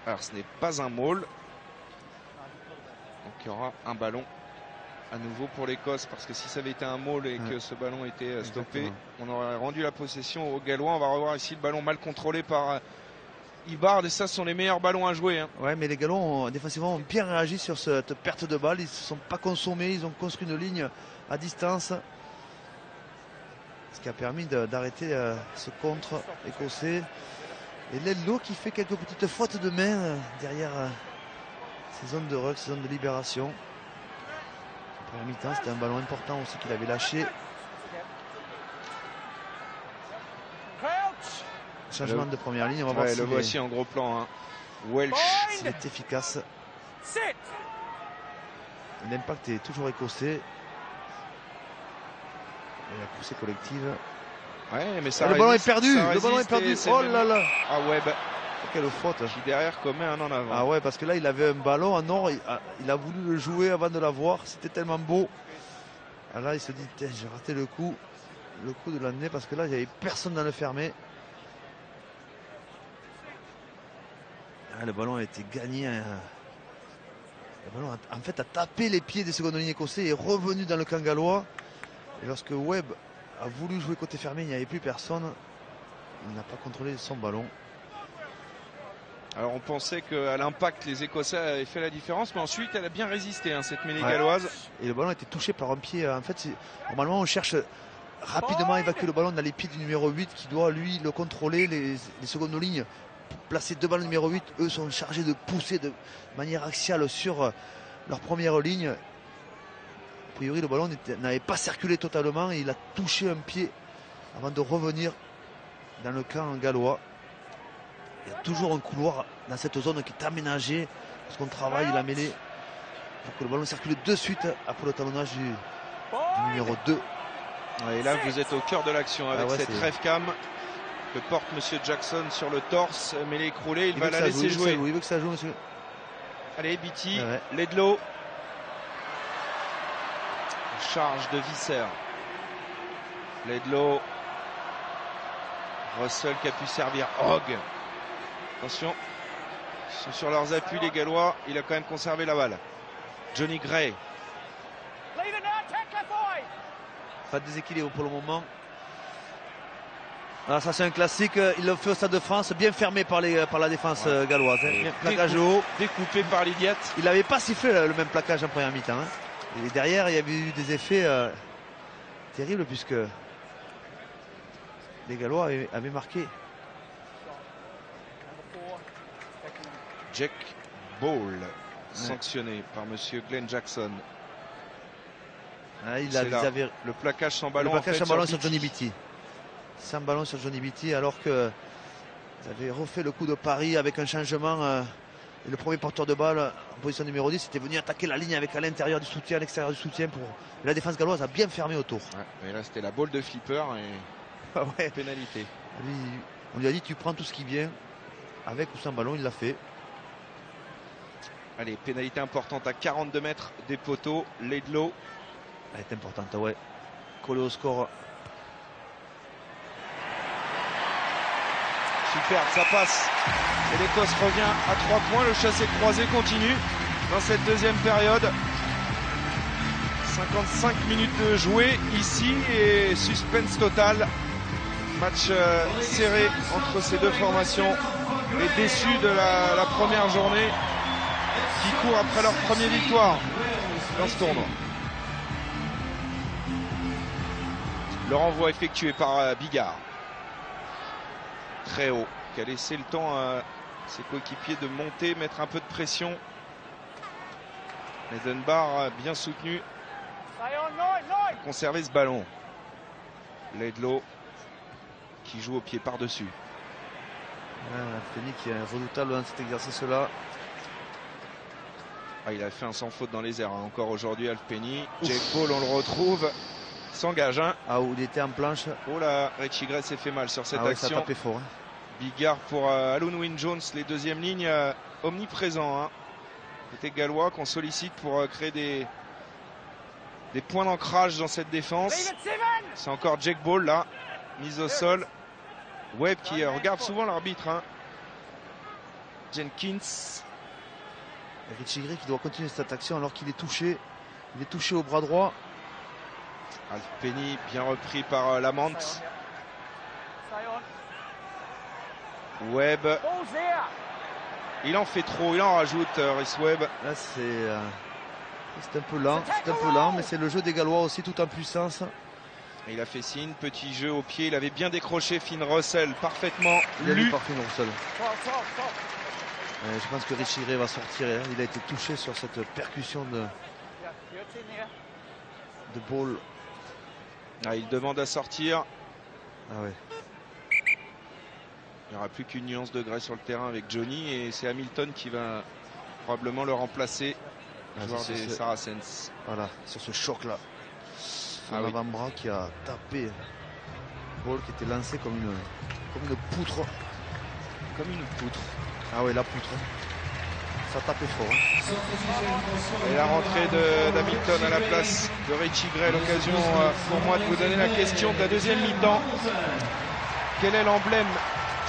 Alors ce n'est pas un maul. Donc il y aura un ballon à nouveau pour l'Écosse, parce que si ça avait été un maul et que ce ballon était stoppé, on aurait rendu la possession aux Gallois. On va revoir ici le ballon mal contrôlé par Hibbard, et ça ce sont les meilleurs ballons à jouer. Ouais, mais les Gallois défensivement ont bien réagi sur cette perte de balle. Ils ne se sont pas consommés, ils ont construit une ligne à distance, ce qui a permis d'arrêter ce contre écossais. Et Laidlaw qui fait quelques petites fautes de main derrière ces zones de ruck, ces zones de libération. En première mi-temps, c'était un ballon important aussi qu'il avait lâché. changement de première ligne. On va voir Ouais, si le voici en gros plan. Hein. Welsh. s'il est efficace. Sit. L'impact est toujours écossais. Et la poussée collective. Ouais, mais ça le ballon est résiste, perdu. ça Le ballon est résiste perdu. et c'est Oh même- là là. Ah Webb Quelle faute. qui derrière commet un en avant. Ah ouais, parce que là, il avait un ballon en or. Il a voulu le jouer avant de l'avoir. C'était tellement beau. Ah là, il se dit, tiens, j'ai raté le coup de l'année parce que là, il n'y avait personne dans le fermé. Ah, le ballon a été gagné. Le ballon, en fait, a tapé les pieds des secondes lignes écossais et est revenu dans le camp gallois. Et lorsque Webb a voulu jouer côté fermé, il n'y avait plus personne. Il n'a pas contrôlé son ballon. Alors on pensait qu'à l'impact les Écossais avaient fait la différence, mais ensuite elle a bien résisté hein, cette mêlée galloise. Et le ballon a été touché par un pied. En fait, normalement, on cherche rapidement à évacuer le ballon dans les pieds du numéro 8 qui doit, lui, le contrôler. Les secondes lignes placées devant le numéro 8, eux, sont chargés de pousser de manière axiale sur leur première ligne. A priori, le ballon n'avait pas circulé totalement et il a touché un pied avant de revenir dans le camp gallois. Il y a toujours un couloir dans cette zone qui est aménagée parce qu'on travaille la mêlée pour que le ballon circule de suite après le talonnage du numéro 2. Et là vous êtes au cœur de l'action avec cette rêve cam que porte Monsieur Jackson sur le torse, mêlée écroulée, il va la laisser jouer. Il veut que ça joue, monsieur. Allez, Beattie, Laidlaw. Charge de Visser. Laidlaw. Russell qui a pu servir. Hogg. Attention. Ils sont sur leurs appuis les Gallois. Il a quand même conservé la balle. Johnny Gray. Pas de déséquilibre pour le moment. Ah, ça c'est un classique. Il le fait au Stade de France, bien fermé par la défense galloise. Hein. Plaquage haut. Découpé par l'Idiot. Il n'avait pas sifflé le même plaquage en première mi-temps. Hein. Et derrière, il y avait eu des effets terribles puisque les Gallois avaient marqué. Jack Ball, sanctionné par Monsieur Glenn Jackson. Ah, le plaquage sans ballon. Le plaquage sans ballon sur Johnny Beattie. Sans ballon sur Johnny Beattie alors que ils avaient refait le coup de Paris avec un changement. Et le premier porteur de balle en position numéro 10 était venu attaquer la ligne avec à l'intérieur du soutien, à l'extérieur du soutien. Et la défense galloise a bien fermé autour. Ouais, mais là c'était la balle de flipper et pénalité. On lui a dit tu prends tout ce qui vient. Avec ou sans ballon, il l'a fait. Allez, pénalité importante à 42 mètres des poteaux. Laidlaw. Elle est importante, ouais. Collé au score. Super, ça passe. Et l'Écosse revient à 3 points. Le chassé-croisé continue dans cette deuxième période. 55 minutes de jouer ici et suspense total. Match serré entre ces deux formations. Les déçus de la première journée qui courent après leur première victoire dans ce tournoi. Le renvoi effectué par Bigard. Très haut, qui a laissé le temps à ses coéquipiers de monter, mettre un peu de pression. Les Dunbar bien soutenu. Conserver ce ballon. Laidlaw qui joue au pied par-dessus. Penny qui est redoutable dans cet exercice-là. Ah, il a fait un sans faute dans les airs hein. Encore aujourd'hui Halfpenny. Jake Paul on le retrouve. S'engage hein. Ah où il était en planche. Oh là, Richie Gray s'est fait mal sur cette action. Ça a tapé fort. Hein. Bigard pour Alun Wynne-Jones, les deuxièmes lignes omniprésents. Hein. Côté gallois qu'on sollicite pour créer des points d'ancrage dans cette défense. C'est encore Jake Ball là, mise au sol. Webb qui regarde souvent l'arbitre. Hein. Jenkins. Et Richie Gray qui doit continuer cette action alors qu'il est touché. Il est touché au bras droit. Halfpenny bien repris par Lamont. Webb. Il en fait trop, il en rajoute Rhys Webb. Là c'est un peu lent, mais c'est le jeu des Gallois aussi tout en puissance. Et il a fait signe, petit jeu au pied, il avait bien décroché Finn Russell, parfaitement lu. Par Finn Russell. Je pense que Richie Gray va sortir. Hein. Il a été touché sur cette percussion de Ball. Ah, il demande à sortir. Ah ouais. Il n'y aura plus qu'une nuance de grès sur le terrain avec Johnny et c'est Hamilton qui va probablement le remplacer, joueur des Saracens. Voilà, sur ce choc-là. Un avant-bras qui a tapé Ball qui était lancé comme une poutre. Comme une poutre. Ah ouais, la poutre. Ça tapait fort. Hein. Et la rentrée d'Hamilton à la place de Richie Gray, l'occasion pour moi de vous donner la question de la deuxième mi-temps. Quel est l'emblème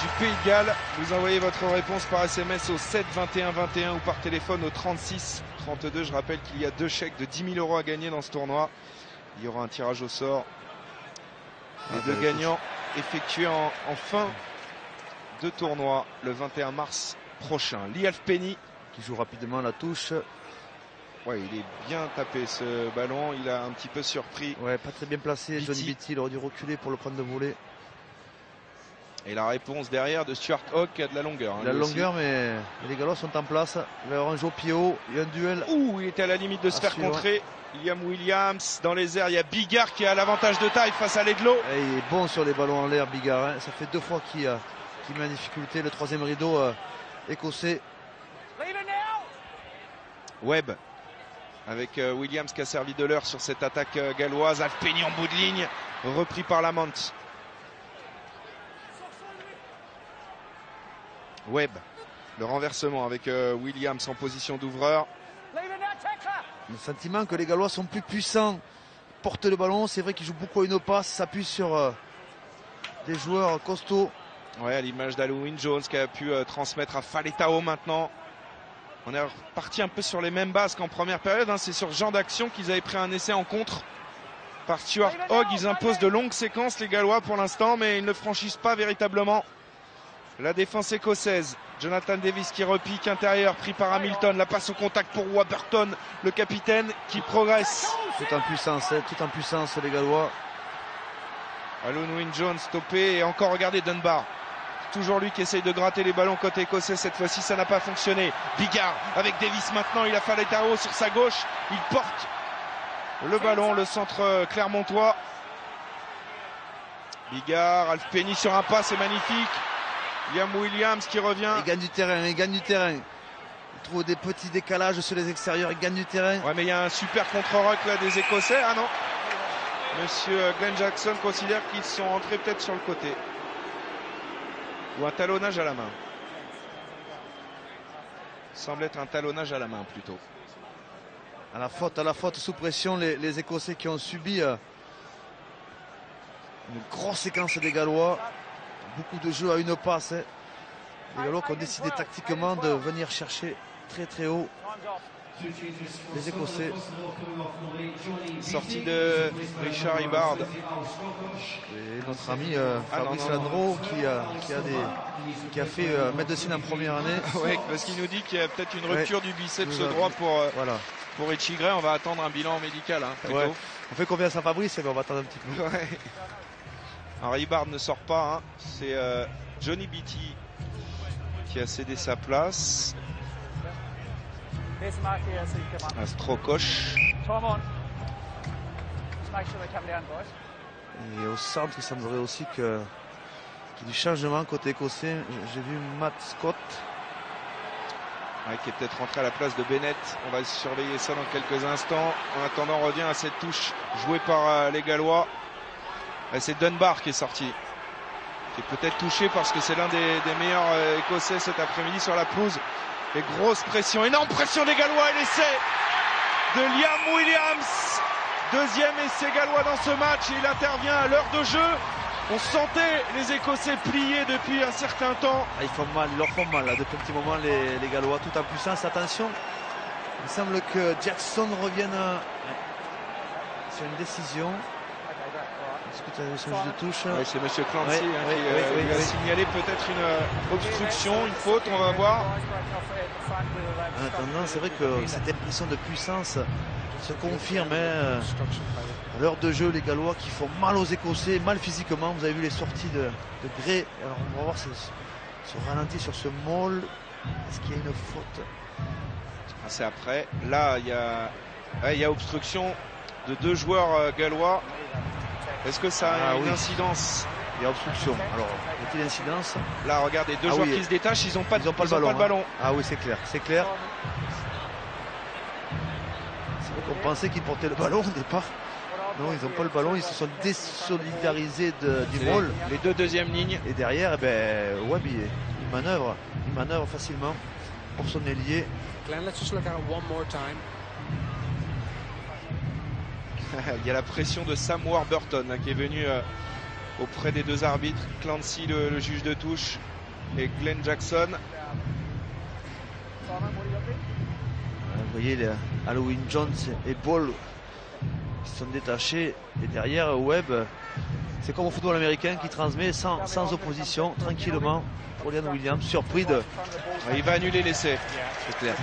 du Pays de Galles? Vous envoyez votre réponse par SMS au 7 21 21 ou par téléphone au 36 32. Je rappelle qu'il y a 2 chèques de 10 000 € à gagner dans ce tournoi. Il y aura un tirage au sort. Les 2 gagnants effectués en fin de tournoi le 21 mars prochain. Lee Halfpenny qui joue rapidement la touche. Ouais, il est bien tapé ce ballon. Il a un petit peu surpris. Ouais, pas très bien placé. Johnny Beattie, il aurait dû reculer pour le prendre de volée. Et la réponse derrière de Stuart Hogg qui a de la longueur. Il a de la longueur, mais les Gallois sont en place. Il va y avoir un jeu au pied haut. Il y a un duel. Ouh, il était à la limite de se faire contrer. Liam Williams dans les airs. Il y a Bigard qui a l'avantage de taille face à Leglo. Et il est bon sur les ballons en l'air, Bigard. Hein. Ça fait 2 fois qu'il met en difficulté le 3e rideau écossais. Webb avec Williams qui a servi de l'heure sur cette attaque galloise. Halfpenny en bout de ligne, repris par Lamont. Webb, le renversement avec Williams en position d'ouvreur. Le sentiment que les Gallois sont plus puissants, portent le ballon. C'est vrai qu'ils jouent beaucoup à une passe, s'appuient sur des joueurs costauds. Ouais, à l'image d'Halloween Jones qui a pu transmettre à Faletao maintenant. On est reparti un peu sur les mêmes bases qu'en première période. Hein. C'est sur ce genre d'action qu'ils avaient pris un essai en contre par Stuart Hogg. Ils imposent de longues séquences les Gallois pour l'instant, mais ils ne franchissent pas véritablement la défense écossaise. Jonathan Davis qui repique intérieur, pris par Hamilton. La passe au contact pour Warburton, le capitaine qui progresse. Tout en puissance les Gallois. Halloween Jones stoppé et encore regardez Dunbar. Toujours lui qui essaye de gratter les ballons côté écossais. Cette fois-ci ça n'a pas fonctionné. Bigard avec Davis maintenant. Il a Faletao sur sa gauche. Il porte le ballon, le centre clermontois. Bigard, Halfpenny sur un pas, c'est magnifique. Liam Williams qui revient. Il gagne du terrain. Il trouve des petits décalages sur les extérieurs. Il gagne du terrain. Ouais, mais il y a un super contre-rock là des Écossais. Ah non. Monsieur Glenn Jackson considère qu'ils sont rentrés peut-être sur le côté. Ou un talonnage à la main. Semble être un talonnage à la main plutôt. À la faute, sous pression, les Écossais qui ont subi une grosse séquence des Gallois. Beaucoup de jeux à une passe. Hein. Les Gallois qui ont décidé tactiquement de venir chercher très haut les Écossais. Sortie de Richard Hibbard. Et notre ami Fabrice Landreau qui a fait médecine en première année. Oui, parce qu'il nous dit qu'il y a peut-être une rupture du biceps droit pour Richie Gray. On va attendre un bilan médical. Hein, plutôt. On fait confiance à Fabrice, mais on va attendre un petit peu. Ouais. Alors Hibbard ne sort pas. Hein. C'est Johnny Beattie qui a cédé sa place. À Strokosch. Et au centre, il semblerait aussi qu'il y ait du changement côté écossais. J'ai vu Matt Scott. Ouais, qui est peut-être rentré à la place de Bennett. On va surveiller ça dans quelques instants. En attendant, on revient à cette touche jouée par les Gallois. C'est Dunbar qui est sorti. Qui est peut-être touché parce que c'est l'un des meilleurs Écossais cet après-midi sur la pelouse. Et grosse pression, énorme pression des Gallois et l'essai de Liam Williams. Deuxième essai gallois dans ce match et il intervient à l'heure de jeu. On sentait les Écossais pliés depuis un certain temps. Ils font mal, ils leur font mal là, depuis un petit moment les Gallois, tout en puissance. Attention, il semble que Jackson revienne sur une décision. Est-ce que tu as ce jeu de touche? Oui, c'est M. Clancy qui a signalé peut-être une obstruction, une faute, on va voir. En attendant, c'est vrai que cette impression de puissance se confirme. À l'heure de jeu, les Gallois qui font mal aux Écossais, mal physiquement. Vous avez vu les sorties de Gray. Alors on va voir ce ralenti sur ce maul. Est-ce qu'il y a une faute? C'est après. Là, il y a obstruction de 2 joueurs gallois. Est-ce que ça a une incidence? Il y a obstruction. Alors, Petite incidence. Là, regardez, deux joueurs qui se détachent, ils n'ont pas, le ballon. Ah oui, c'est clair, c'est clair. C'est vrai qu'on pensait qu'ils portaient le ballon au départ. Non, ils n'ont pas le ballon, ils se sont désolidarisés du maul. Les deux deuxièmes lignes. Et derrière, eh ben, Webb, il manœuvre facilement pour son ailier. Glenn, let's just look at it one more time. Il y a la pression de Sam Warburton qui est venu auprès des deux arbitres, Clancy le juge de touche et Glenn Jackson. Vous voyez les Halloween Jones et Ball qui sont détachés et derrière Webb, c'est comme au football américain qui transmet sans opposition, tranquillement pour Liam Williams, surpris de... Il va annuler l'essai, c'est clair.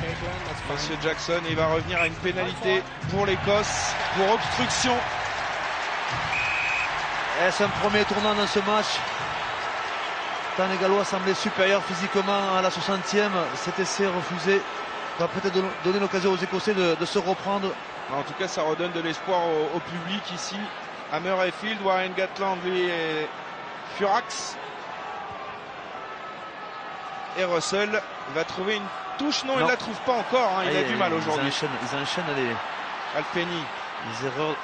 Monsieur Jackson, il va revenir à une pénalité pour l'Écosse, pour obstruction. Est-ce un premier tournant dans ce match? Tant les Gallois semblaient supérieurs physiquement à la 60e, cet essai refusé va peut-être donner l'occasion aux Écossais de se reprendre. En tout cas, ça redonne de l'espoir au public ici. À Murrayfield, Warren Gatland, lui, est furax. Et Russell va trouver une touche. Non, il ne la trouve pas encore. Hein. Il a du mal aujourd'hui. Ils enchaînent les Alpeni. Les erreurs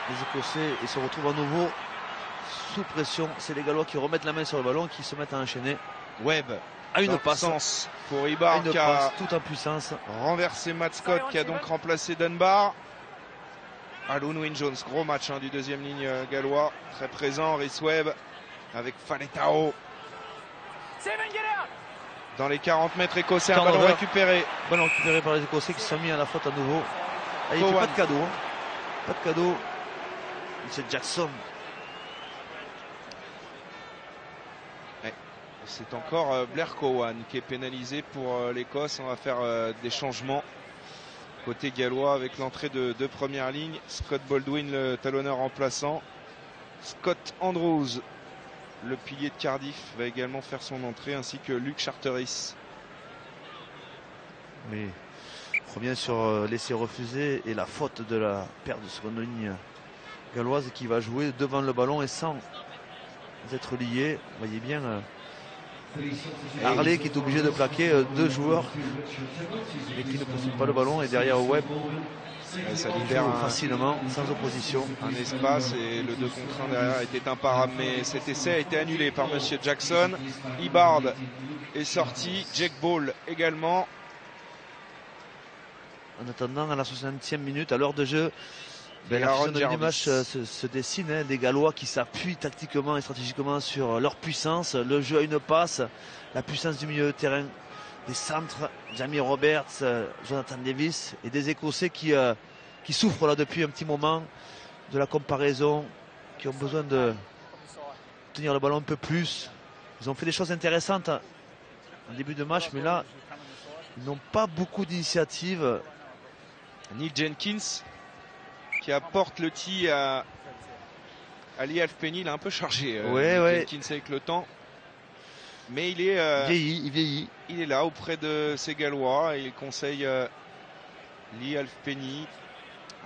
des Écossais et se retrouvent à nouveau sous pression. C'est les Gallois qui remettent la main sur le ballon, qui se mettent à enchaîner. Webb à une passe pour Ibar qui a tout en puissance. Renversé Matt Scott qui a donc remplacé Dunbar. Halloween Jones, gros match du deuxième ligne gallois. Très présent, Rhys Webb avec Faletao. Dans les 40 mètres écossais, un ballon récupéré. Ballon récupéré par les Écossais qui se sont mis à la faute à nouveau. Et il ne fait pas de cadeau. Pas de cadeau. C'est Jackson. C'est encore Blair Cowan qui est pénalisé pour l'Écosse. On va faire des changements côté gallois avec l'entrée de deux premières lignes. Scott Baldwin, le talonneur remplaçant. Scott Andrews, le pilier de Cardiff, va également faire son entrée, ainsi que Luke Charteris. Oui, on revient sur l'essai refusé et la faute de la paire de seconde ligne galloise qui va jouer devant le ballon et sans être lié. Vous voyez bien Harley qui est obligé de plaquer deux joueurs mais qui ne possèdent pas le ballon, et derrière Webb ça libère facilement, sans opposition, un espace, et le 2 contre 1 derrière était imparable, mais cet essai a été annulé par Monsieur Jackson. Ibard est sorti, Jake Ball également. En attendant, à la 60e minute, à l'heure de jeu, la fusion du match se dessine. Des Gallois qui s'appuient tactiquement et stratégiquement sur leur puissance, le jeu à une passe, la puissance du milieu de terrain, des centres, Jamie Roberts, Jonathan Davis, et des Écossais qui souffrent là depuis un petit moment de la comparaison, qui ont besoin de tenir le ballon un peu plus. Ils ont fait des choses intéressantes en début de match, mais là ils n'ont pas beaucoup d'initiatives. Neil Jenkins qui apporte le tee à Lee Halfpenny. Il est un peu chargé, Jenkins, avec le temps, mais il est il vieillit. Il est là auprès de ses Gallois et il conseille Lee Halfpenny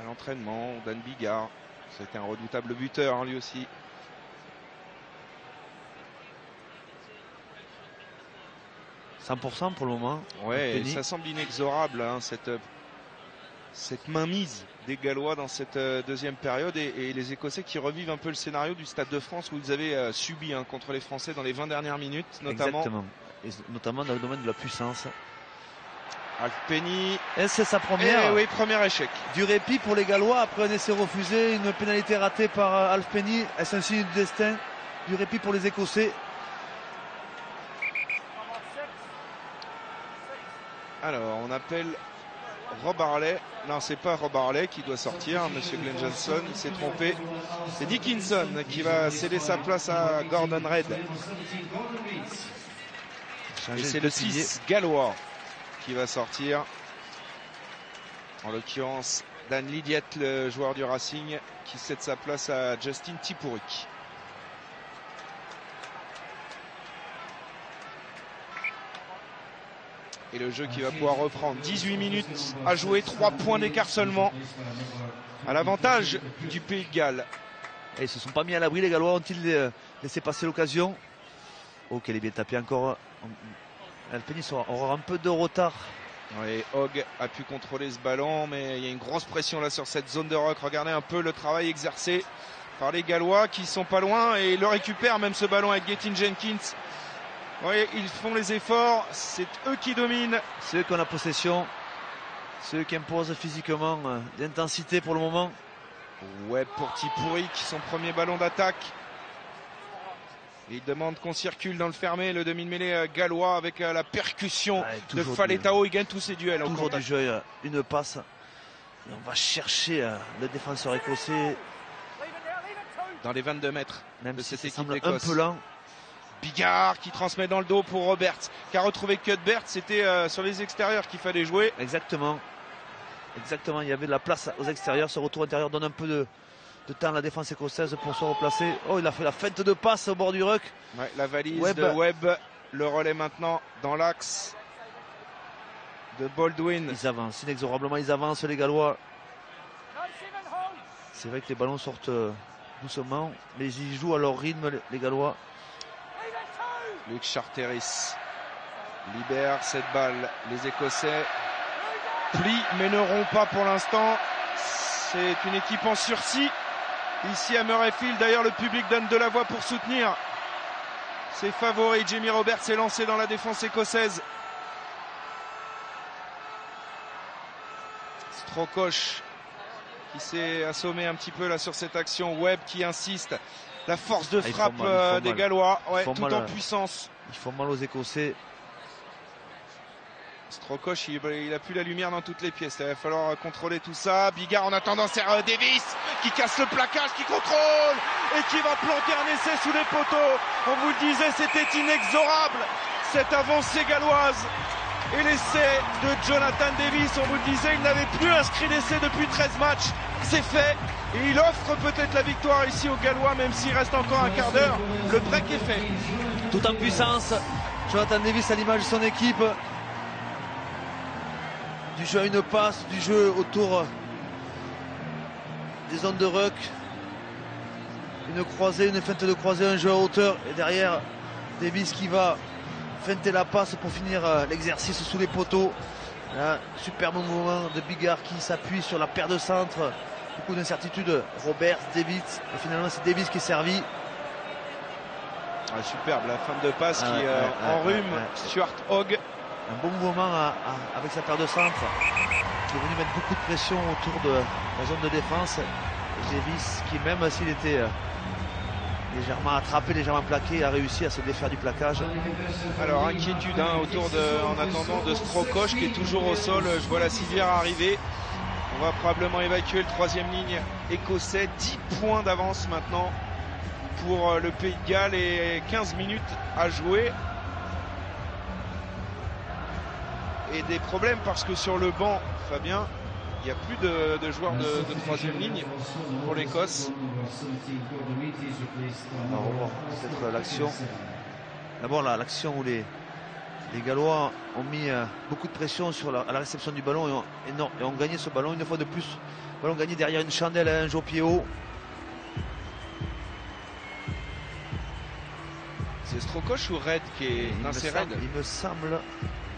à l'entraînement. Dan Bigard, c'était un redoutable buteur, lui aussi. « 100% pour le moment. » Ouais, ça semble inexorable, cette mainmise des Gallois dans cette deuxième période, et les Écossais qui revivent un peu le scénario du Stade de France où ils avaient subi contre les Français dans les 20 dernières minutes, notamment. Exactement. Et notamment dans le domaine de la puissance. Halfpenny. Et c'est sa première. Oui, premier échec. Du répit pour les Gallois après un essai refusé, une pénalité ratée par Halfpenny. Est-ce un signe du destin? Du répit pour les Écossais. Alors, on appelle Rob Harley. Non, c'est pas Rob Harley qui doit sortir. Monsieur Glenn Johnson, il s'est trompé. C'est Dickinson qui va céder sa place à Gordon Reid. Et c'est le 6 gallois qui va sortir. En l'occurrence, Dan Lydiat, le joueur du Racing, qui cède sa place à Justin Tipuric. Et le jeu qui va pouvoir reprendre. 18 minutes à jouer, 3 points d'écart seulement à l'avantage du Pays de Galles. Et ils ne se sont pas mis à l'abri, les Gallois. Ont-ils laissé passer l'occasion? Oh, qu'elle est bien tapée encore. Alpenis aura un peu de retard. Oui, Hogg a pu contrôler ce ballon, mais il y a une grosse pression là sur cette zone de rock. Regardez un peu le travail exercé par les Gallois qui sont pas loin et le récupèrent même ce ballon avec Gethin Jenkins. Oui, ils font les efforts, c'est eux qui dominent. C'est eux qui ont la possession, c'est eux qui imposent physiquement l'intensité pour le moment. Webb pour Tipouri qui son premier ballon d'attaque. Il demande qu'on circule dans le fermé, le demi-mêlée gallois avec la percussion de Faletao. Il gagne tous ses duels. Toujours du jeu, une passe. Et on va chercher le défenseur écossais. Dans les 22 mètres même de si cette ça équipe semble d'Écosse. Un peu lent. Bigard qui transmet dans le dos pour Roberts, qui a retrouvé Cuthbert. C'était sur les extérieurs qu'il fallait jouer. Exactement. Exactement, il y avait de la place aux extérieurs. Ce retour intérieur donne un peu de temps à la défense écossaise pour se replacer. Oh, il a fait la feinte de passe au bord du ruck. Ouais, la valise de Webb. Le relais maintenant dans l'axe de Baldwin. Ils avancent, inexorablement ils avancent les Gallois. C'est vrai que les ballons sortent doucement, mais ils jouent à leur rythme les Gallois. Luke Charteris libère cette balle. Les Écossais plient mais ne rompent pas pour l'instant. C'est une équipe en sursis ici à Murrayfield. D'ailleurs, le public donne de la voix pour soutenir ses favoris. Jamie Roberts s'est lancé dans la défense écossaise. Strokosch qui s'est assommé un petit peu là sur cette action. Webb qui insiste. La force de frappe des Gallois, ouais, tout en puissance. Ils font mal aux Écossais. Strokosch, il a plus la lumière dans toutes les pièces. Il va falloir contrôler tout ça. Bigard en attendant, c'est Davis qui casse le plaquage, qui contrôle et qui va planter un essai sous les poteaux. On vous le disait, c'était inexorable cette avancée galloise. Et l'essai de Jonathan Davis, on vous le disait, il n'avait plus inscrit d'essai depuis 13 matchs. C'est fait. Et il offre peut-être la victoire ici aux Gallois, même s'il reste encore un quart d'heure. Le break est fait. Tout en puissance. Jonathan Davis à l'image de son équipe. Du jeu à une passe, du jeu autour des zones de ruck. Une croisée, une feinte de croisée, un jeu à hauteur. Et derrière, Davis qui va feinter la passe pour finir l'exercice sous les poteaux. Là, superbe mouvement de Bigard qui s'appuie sur la paire de centre. Beaucoup d'incertitude. Roberts, Davis. Et finalement, c'est Davis qui est servi. Ah, superbe, la fin de passe qui enrhume Stuart Hogg. Un bon mouvement avec sa paire de centre. Qui est venu mettre beaucoup de pression autour de la zone de défense. Davis qui, même s'il était légèrement attrapé, légèrement plaqué, a réussi à se défaire du plaquage. Alors inquiétude autour en attendant de Strokosch qui est toujours au sol. Je vois la civière arriver. On va probablement évacuer le troisième ligne écossais. 10 points d'avance maintenant pour le Pays de Galles et 15 minutes à jouer. Et des problèmes parce que sur le banc, Fabien, il n'y a plus de joueurs de troisième ligne pour l'Écosse. On va revoir peut-être l'action. D'abord l'action où les Gallois ont mis beaucoup de pression à la réception du ballon et ont gagné ce ballon une fois de plus. Le ballon gagné derrière une chandelle, un jeu au pied haut. C'est Strokosch ou Red qui est... Non, c'est Red. Il me semble.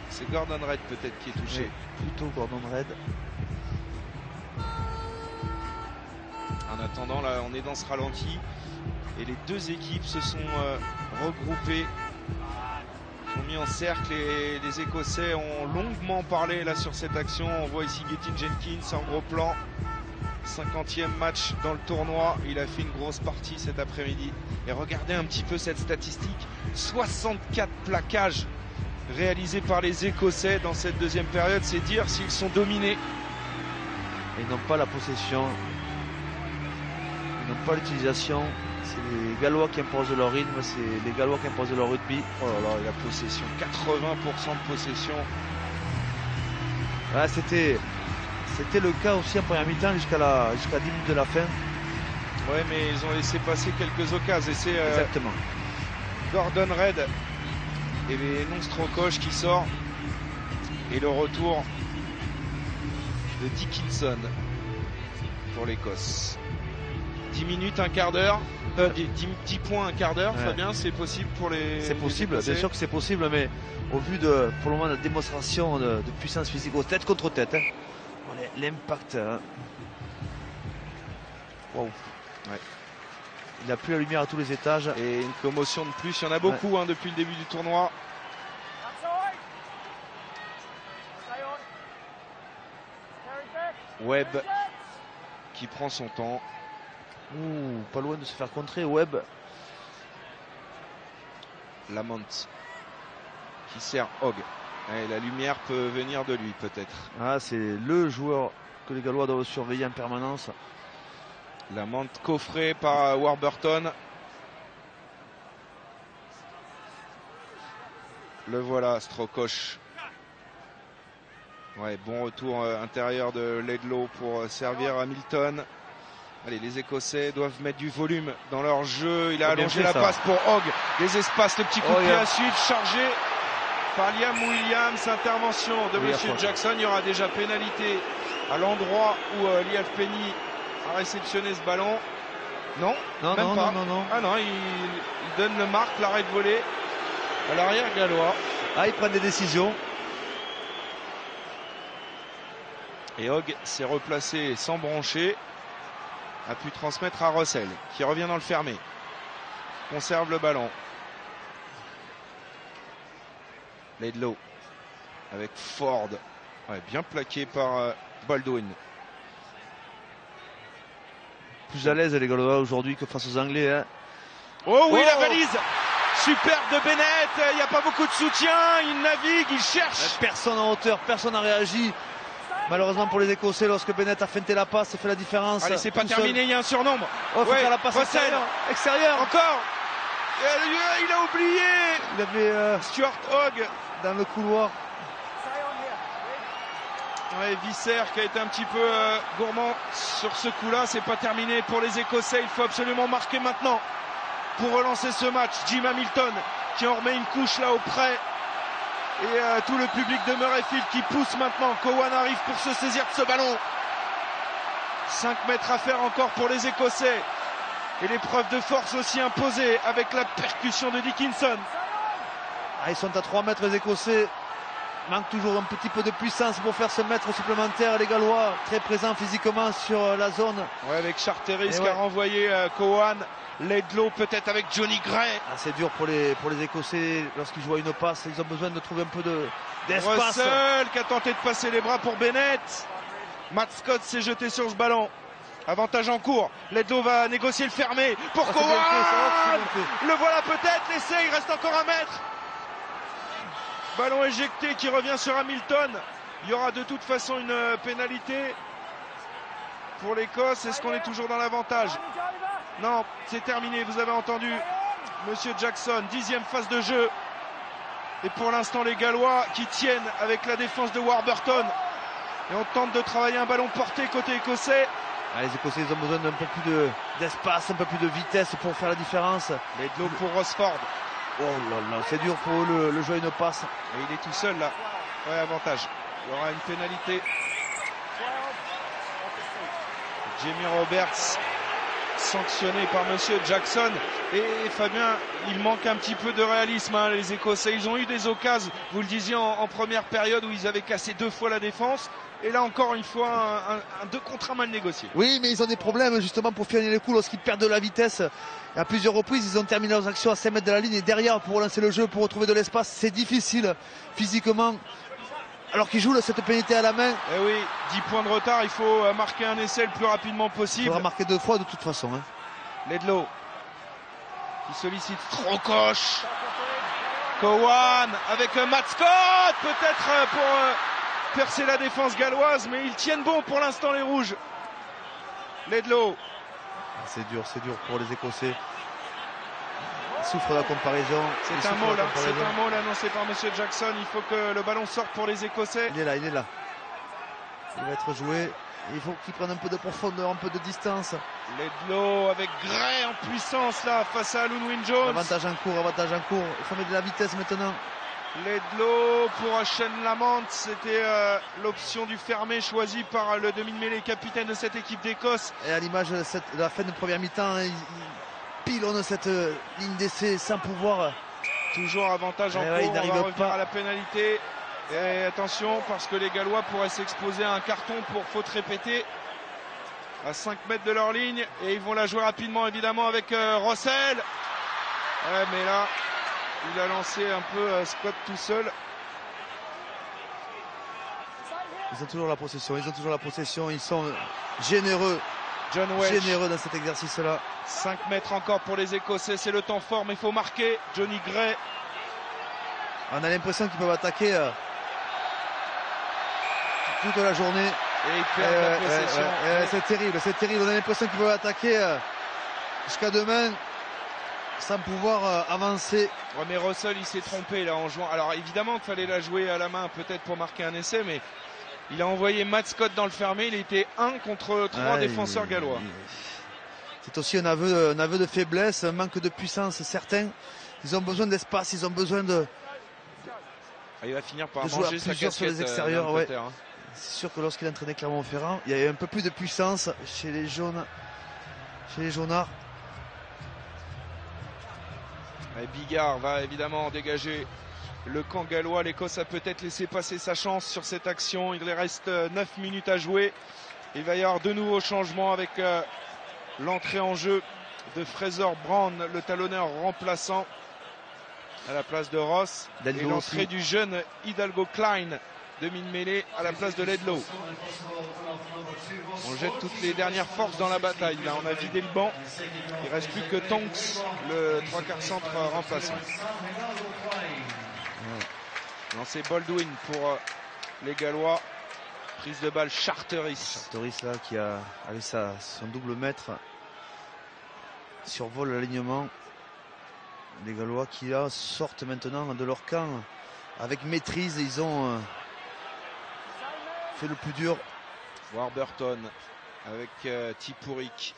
C'est Gordon Red peut-être qui est touché. Oui, plutôt Gordon Red. En attendant, là, on est dans ce ralenti. Et les deux équipes se sont regroupées. Sont mis en cercle et les Écossais ont longuement parlé là sur cette action. On voit ici Gethin Jenkins en gros plan. 50e match dans le tournoi. Il a fait une grosse partie cet après-midi. Et regardez un petit peu cette statistique. 64 plaquages réalisés par les Écossais dans cette deuxième période. C'est dire s'ils sont dominés. Ils n'ont pas la possession. Ils n'ont pas l'utilisation. C'est les Gallois qui imposent leur rythme. C'est les Gallois qui imposent leur rugby. Oh là là, la possession. 80% de possession. Ouais, c'était le cas aussi en première mi-temps jusqu'à 10 minutes de la fin. Ouais, mais ils ont laissé passer quelques occasions. Et c'est exactement Gordon Red et non Strokosch qui sort. Et le retour de Dickinson pour l'Écosse. 10 minutes, un quart d'heure, 10 points, un quart d'heure, Fabien, c'est possible pour les... C'est possible, bien sûr que c'est possible, mais au vu de, pour le moment, de la démonstration de puissance physique au tête contre tête, hein. L'impact... Hein. Wow. Ouais. Il n'a plus la lumière à tous les étages. Et une commotion de plus, il y en a beaucoup depuis le début du tournoi. Webb qui prend son temps. Ouh, pas loin de se faire contrer, Webb. Lamont qui sert Hogg. Et la lumière peut venir de lui peut-être. Ah, c'est le joueur que les Gallois doivent surveiller en permanence. Lamont coffré par Warburton. Le voilà, Strokosch. Ouais, bon retour intérieur de Laidlaw pour servir Hamilton. Allez, les Écossais doivent mettre du volume dans leur jeu. Il a allongé la passe pour Hogg. Les espaces, le petit coup de pied à suivre, chargé par Liam Williams. Intervention de Monsieur Jackson. Il y aura déjà pénalité à l'endroit où Liam Penny a réceptionné ce ballon. Non, non, même non, pas. non. Ah non, il donne le marque, l'arrêt de volée à l'arrière gallois. Ah, il prend des décisions. Et Hogg s'est replacé sans brancher. A pu transmettre à Russell, qui revient dans le fermé. Conserve le ballon. Laidlaw avec Ford. Ouais, bien plaqué par Baldwin. Plus à l'aise les Gallois aujourd'hui que face aux Anglais. Hein. Oh oui, la valise superbe de Bennett. Il n'y a pas beaucoup de soutien. Il navigue, il cherche. Personne en hauteur, personne n'a réagi. Malheureusement pour les Écossais, lorsque Bennett a feinté la passe, ça fait la différence. Allez, c'est pas terminé, il y a un surnombre. Oh, faut faire la passe extérieure. Encore. Il a oublié. Il avait Stuart Hogg dans le couloir. Ouais, Visser qui a été un petit peu gourmand sur ce coup-là. C'est pas terminé pour les Écossais. Il faut absolument marquer maintenant pour relancer ce match. Jim Hamilton qui en remet une couche là auprès. Et tout le public de Murrayfield qui pousse maintenant. Cowan arrive pour se saisir de ce ballon. 5 mètres à faire encore pour les Écossais. Et l'épreuve de force aussi imposée avec la percussion de Dickinson. Ah, ils sont à 3 mètres les Écossais. Manque toujours un petit peu de puissance pour faire ce mètre supplémentaire. Les Gallois très présents physiquement sur la zone. Ouais, avec Charteris qui a renvoyé Cowan. Laidlaw peut-être avec Johnny Gray. Ah, c'est dur pour les Écossais lorsqu'ils jouent à une passe. Ils ont besoin de trouver un peu d'espace. Russell qui a tenté de passer les bras pour Bennett. Matt Scott s'est jeté sur ce ballon. Avantage en cours. Laidlaw va négocier le fermé pour Cowan. Le voilà peut-être. L'essai, il reste encore un mètre. Ballon éjecté qui revient sur Hamilton. Il y aura de toute façon une pénalité pour l'Écosse. Est-ce qu'on est toujours dans l'avantage? Non, c'est terminé, vous avez entendu Monsieur Jackson, 10e phase de jeu. Et pour l'instant les Gallois qui tiennent avec la défense de Warburton. Et on tente de travailler un ballon porté côté écossais. Ah, les Écossais ils ont besoin d'un peu plus d'espace, un peu plus de vitesse pour faire la différence. Laidlaw pour Rosford. Oh là là, c'est dur pour eux le jeu une passe. Et il est tout seul là. Ouais, avantage. Il y aura une pénalité. Jamie Roberts sanctionné par Monsieur Jackson. Et Fabien, il manque un petit peu de réalisme, hein, les Écossais. Ils ont eu des occasions, vous le disiez, en première période où ils avaient cassé 2 fois la défense. Et là encore une fois, un 2 contre 1 mal négocié. Oui, mais ils ont des problèmes justement pour finir les coups lorsqu'ils perdent de la vitesse. À plusieurs reprises, ils ont terminé leurs actions à 5 mètres de la ligne et derrière pour relancer le jeu, pour retrouver de l'espace. C'est difficile physiquement. Alors qu'ils jouent cette pénalité à la main. Eh oui, 10 points de retard, il faut marquer un essai le plus rapidement possible. Il faudra marquer 2 fois de toute façon. Hein. Laidlaw qui sollicite Strokosch. Cowan avec Matt Scott peut-être pour percer la défense galloise, mais ils tiennent bon pour l'instant les Rouges. Laidlaw. C'est dur pour les Écossais. Ils souffrent de la comparaison. C'est un mot annoncé par Monsieur Jackson. Il faut que le ballon sorte pour les Écossais. Il est là. Il va être joué. Il faut qu'il prenne un peu de profondeur, un peu de distance. Laidlaw avec Gray en puissance là face à Alun Wyn Jones. Avantage en cours. Il faut mettre de la vitesse maintenant. Ledlow pour Sean Lamont, c'était l'option du fermé choisie par le demi-mêlée capitaine de cette équipe d'Écosse. Et à l'image de la fin de première mi-temps, il pilonne cette ligne d'essai sans pouvoir. Toujours avantage en cours, il on va n'arrive revenir pas à la pénalité. Et attention, parce que les Gallois pourraient s'exposer à un carton pour faute répétée à 5 mètres de leur ligne. Et ils vont la jouer rapidement, évidemment, avec Russell. Ouais, mais là, il a lancé un peu Scott tout seul. Ils ont toujours la possession, ils sont généreux. John Welch. Généreux dans cet exercice-là. 5 mètres encore pour les Écossais, c'est le temps fort, mais il faut marquer. Johnny Gray. On a l'impression qu'ils peuvent attaquer toute la journée. Et ils perdent la possession. C'est terrible. On a l'impression qu'ils peuvent attaquer jusqu'à demain sans pouvoir avancer. Ouais, mais Russell, il s'est trompé là en jouant. Alors évidemment qu'il fallait la jouer à la main peut-être pour marquer un essai, mais il a envoyé Matt Scott dans le fermé. Il était 1 contre 3 défenseurs gallois. C'est aussi un aveu de faiblesse, un manque de puissance certain. Ils ont besoin d'espace, ils ont besoin de. Il va finir par jouer à manger sa plusieurs sur les extérieurs. ouais. C'est sûr que lorsqu'il entraînait Clermont-Ferrand, il y avait un peu plus de puissance chez les jaunes, chez les jaunards. Et Bigard va évidemment dégager le camp gallois. L'Écosse a peut-être laissé passer sa chance sur cette action. Il reste 9 minutes à jouer. Il va y avoir de nouveaux changements avec l'entrée en jeu de Fraser Brown, le talonneur remplaçant à la place de Ross. Et l'entrée du jeune Hidalgo Klein, demi-mêlée à la place de Ledlow. On jette toutes les dernières forces dans la bataille. Là, on a vidé le banc. Il ne reste plus que Tonks, le 3/4 centre remplaçant. Lancé Baldwin pour les Gallois. Prise de balle Charteris. Charteris là qui a avec son double mètre survole l'alignement. Les Gallois qui là sortent maintenant de leur camp avec maîtrise. Ils ont fait le plus dur. Warburton avec Tipuric.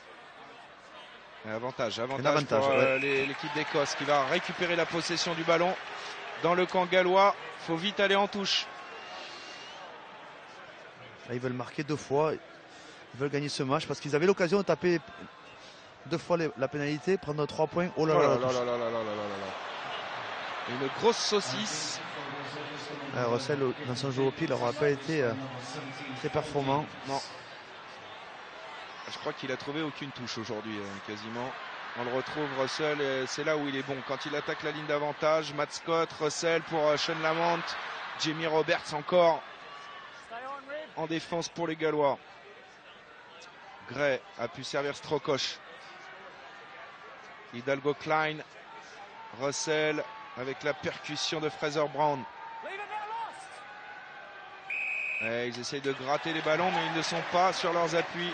Avantage pour l'équipe d'Écosse qui va récupérer la possession du ballon dans le camp gallois. Il faut vite aller en touche. Là, ils veulent marquer 2 fois. Ils veulent gagner ce match parce qu'ils avaient l'occasion de taper 2 fois la pénalité, prendre 3 points. Oh là là. Une grosse saucisse. Russell, dans son jeu au pied, n'aura pas été très performant. Non. Je crois qu'il a trouvé aucune touche aujourd'hui, quasiment. On le retrouve, Russell, et c'est là où il est bon. Quand il attaque la ligne d'avantage, Matt Scott, Russell pour Sean Lamont, Jamie Roberts encore en défense pour les Gallois. Gray a pu servir Strokosch. Hidalgo Klein, Russell avec la percussion de Fraser Brown. Et ils essayent de gratter les ballons, mais ils ne sont pas sur leurs appuis.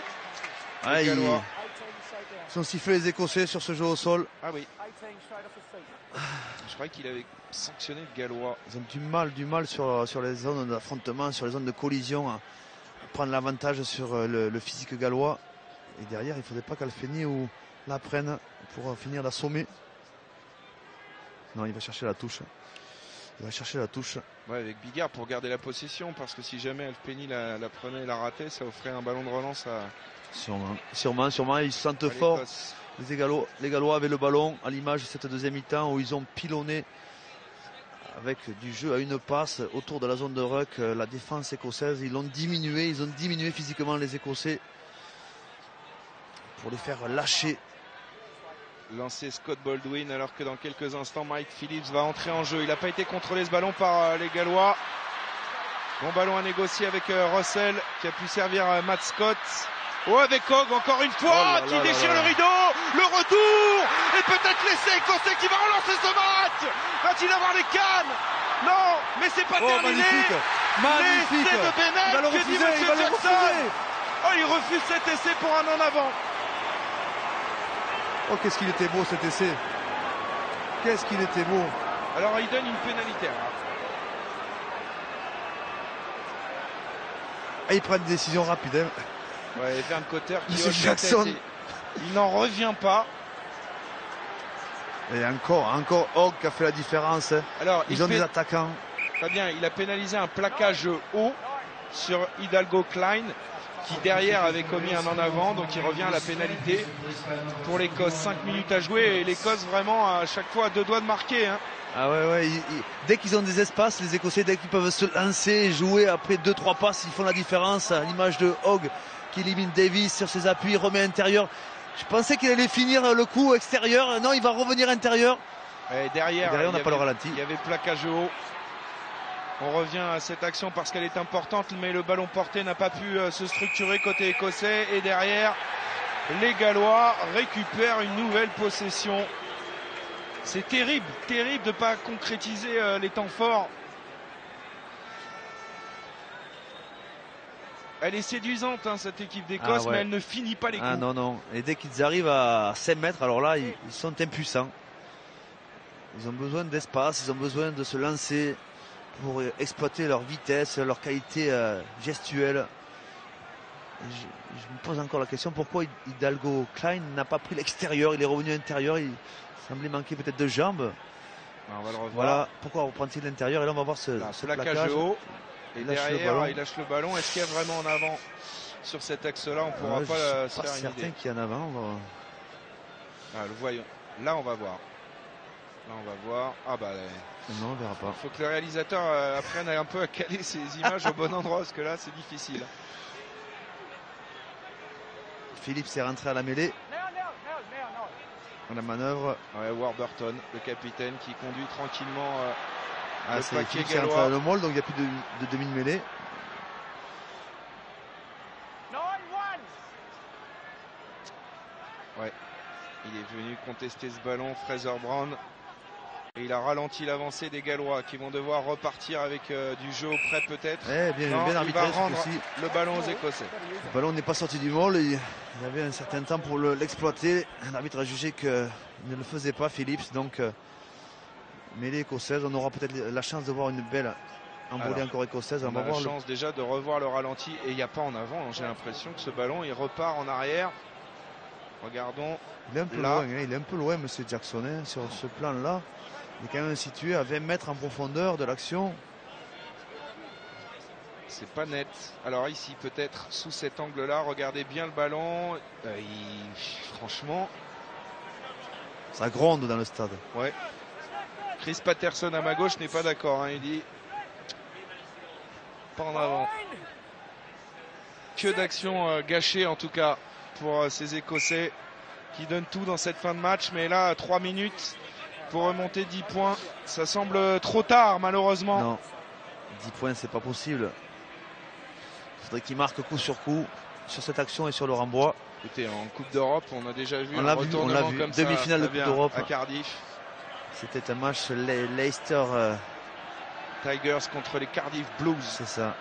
Ils ont sifflé les Écossais sur ce jeu au sol. Ah oui. Je croyais qu'il avait sanctionné le Gallois. Ils ont du mal sur les zones d'affrontement, sur les zones de collision, à prendre l'avantage sur le physique gallois. Et derrière, il ne faudrait pas qu'Alfeni ou la prenne pour finir d'assommer. Non, il va chercher la touche. Ouais, avec Bigard pour garder la possession, parce que si jamais Alfeni la prenait et la ratait, ça offrait un ballon de relance à... Sûrement, ils se sentent forts. Les Gallois avaient le ballon à l'image de cette deuxième mi-temps où ils ont pilonné avec du jeu à une passe autour de la zone de ruck la défense écossaise. Ils ont diminué physiquement les Écossais pour les faire lâcher. Lancer Scott Baldwin alors que dans quelques instants Mike Phillips va entrer en jeu. Il n'a pas été contrôlé ce ballon par les Gallois. Bon ballon à négocier avec Russell qui a pu servir Matt Scott. Oh, avec Hogg encore une fois qui déchire le rideau. Le retour et peut-être l'essai écossais qui va relancer ce match. Va-t-il avoir les cannes? Non, mais c'est pas terminé. Magnifique. L'essai de Bennett, que dit Monsieur Jackson. Oh, il refuse cet essai pour un en avant. Oh, qu'est-ce qu'il était beau cet essai. Qu'est-ce qu'il était beau. Alors il donne une pénalité. Il prend des décisions rapides. Hein. Ouais, Vern Cotter qui hoche la tête. Il n'en revient pas. Et encore Hogg qui a fait la différence. Alors, ils ont des attaquants. Fabien, il a pénalisé un plaquage haut sur Hidalgo Klein, qui derrière avait commis un en avant, donc il revient à la pénalité pour l'Écosse. 5 minutes à jouer et l'Écosse vraiment à chaque fois à 2 doigts de marquer. Hein. Ah ouais, dès qu'ils ont des espaces, les Écossais, dès qu'ils peuvent se lancer et jouer après 2-3 passes, ils font la différence. À l'image de Hogg qui élimine Davis sur ses appuis, remet intérieur. Je pensais qu'il allait finir le coup extérieur. Non, il va revenir intérieur. Et derrière on n'a pas le ralenti. Il y avait plaquage haut. On revient à cette action parce qu'elle est importante, mais le ballon porté n'a pas pu se structurer côté écossais. Et derrière, les Gallois récupèrent une nouvelle possession. C'est terrible de ne pas concrétiser les temps forts. Elle est séduisante, hein, cette équipe d'Écosse, mais elle ne finit pas les coups. Ah non. Et dès qu'ils arrivent à 5 mètres, alors là, ils sont impuissants. Ils ont besoin d'espace, ils ont besoin de se lancer pour exploiter leur vitesse, leur qualité gestuelle. Je me pose encore la question, pourquoi Hidalgo Klein n'a pas pris l'extérieur? Il est revenu intérieur, il semblait manquer peut-être de jambes. On va le revoir. Voilà, pourquoi reprend-il l'intérieur? Et là on va voir ce plaquage haut. Et derrière, il lâche le ballon. Est-ce qu'il y a vraiment en avant sur cet axe-là? On ne pourra pas se faire une idée. Certain qu'il y en a en avant. Le voyons. Là, on va voir. Ah bah. Non, on verra pas. Il faut que le réalisateur apprenne un peu à caler ses images au bon endroit, parce que là, c'est difficile. Philippe s'est rentré à la mêlée. La manœuvre. Warburton, le capitaine, qui conduit tranquillement le paquet gallois. C'est rentré le molle, donc il n'y a plus de demi-mêlée. Ouais. Il est venu contester ce ballon, Fraser Brown. Et il a ralenti l'avancée des Gallois qui vont devoir repartir avec du jeu auprès peut-être. Bien arbitré, il va rendre le ballon aux Écossais. Le ballon n'est pas sorti du molle. Il y avait un certain temps pour l'exploiter. L'arbitre a jugé qu'il ne le faisait pas, Phillips. Donc, mêlée écossaise. On aura peut-être la chance de voir une belle envolée encore écossaise. On a la chance déjà de revoir le ralenti. Et il n'y a pas en avant. J'ai l'impression que ce ballon, il repart en arrière. Regardons. Il est un peu loin, il est un peu loin, monsieur Jackson, sur ce plan-là. Il est quand même situé à 20 mètres en profondeur de l'action. C'est pas net. Alors ici, peut-être sous cet angle-là, regardez bien le ballon. Franchement, ça gronde dans le stade. Ouais. Chris Patterson à ma gauche n'est pas d'accord. Il dit pas en avant. Que d'actions gâchées en tout cas pour ces Écossais qui donnent tout dans cette fin de match. Mais là, 3 minutes pour remonter 10 points. Ça semble trop tard malheureusement. Non, 10 points c'est pas possible. Il faudrait qu'ils marquent coup sur coup sur cette action et sur le renvoi. Écoutez, en Coupe d'Europe, on a déjà vu on un retournement comme ça. Demi-finale de Coupe d'Europe à Cardiff. C'était un match Leicester Tigers contre les Cardiff Blues. C'est ça.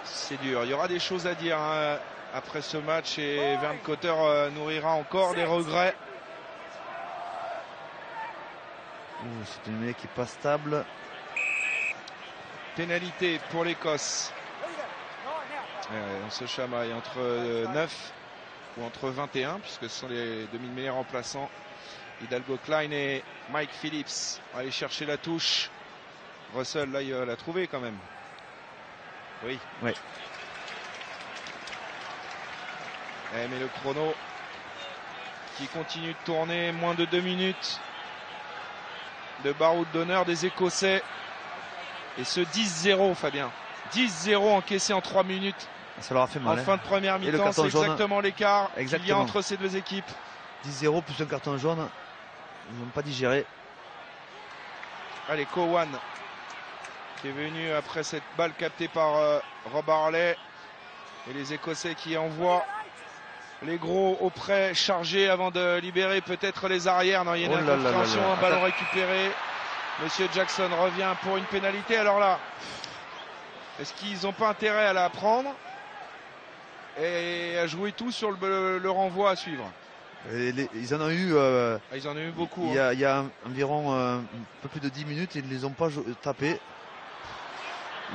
C'est dur. Il y aura des choses à dire après ce match et Vern Cotter nourrira encore des regrets. C'est une mêlée qui n'est pas stable. Pénalité pour l'Écosse. On se chamaille entre 9 ou entre 21 puisque ce sont les demi-mêlées remplaçants. Hidalgo Klein et Mike Phillips. On va aller chercher la touche. Russell, là, il va la trouver quand même. Oui. Ouais. Mais le chrono qui continue de tourner, moins de 2 minutes de baroud d'honneur des Écossais. Et ce 10-0, Fabien. 10-0 encaissé en 3 minutes. Ça leur a fait mal. En fin de première mi-temps, c'est exactement l'écart qu'il y a entre ces deux équipes. 10-0 plus un carton jaune. Ils n'ont pas digéré. Allez, Cowan qui est venu après cette balle captée par Rob Harley. Et les Écossais qui envoient les gros au près chargés avant de libérer peut-être les arrières. Non, il y a une incompréhension, un ballon récupéré. Monsieur Jackson revient pour une pénalité. Alors là, est-ce qu'ils n'ont pas intérêt à la prendre et à jouer tout sur le renvoi à suivre? Ils en ont eu ils en ont eu beaucoup. Il y a environ un peu plus de 10 minutes. Ils ne les ont pas tapés.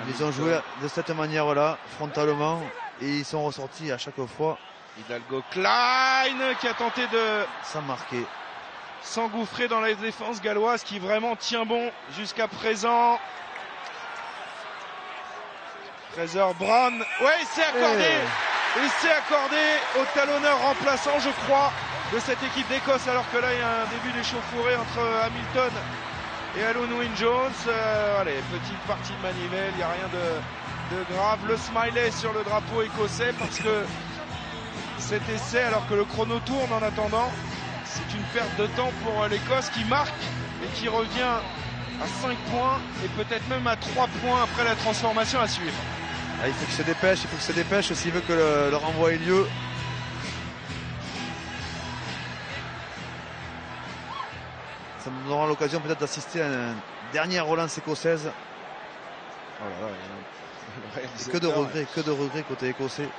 Ils les ont joués de cette manière-là, frontalement. Et ils sont ressortis à chaque fois Hidalgo Klein qui a tenté de Sans marquer. s'engouffrer dans la défense galloise qui vraiment tient bon jusqu'à présent. Fraser Brown, ouais, il s'est accordé. Il s'est accordé au talonneur remplaçant, je crois, de cette équipe d'Écosse, alors que là il y a un début d'échauffourée entre Hamilton et Alun Wyn-Jones. Allez, petite partie de manivelle, il n'y a rien de grave. Le smiley sur le drapeau écossais parce que cet essai, alors que le chrono tourne en attendant, c'est une perte de temps pour l'Écosse qui marque et qui revient à 5 points et peut-être même à 3 points après la transformation à suivre. Ah, il faut qu'il se dépêche s'il veut que le renvoi ait lieu. Ça nous aura l'occasion peut-être d'assister à une dernière relance écossaise. Oh là là, que de regrets côté écossais.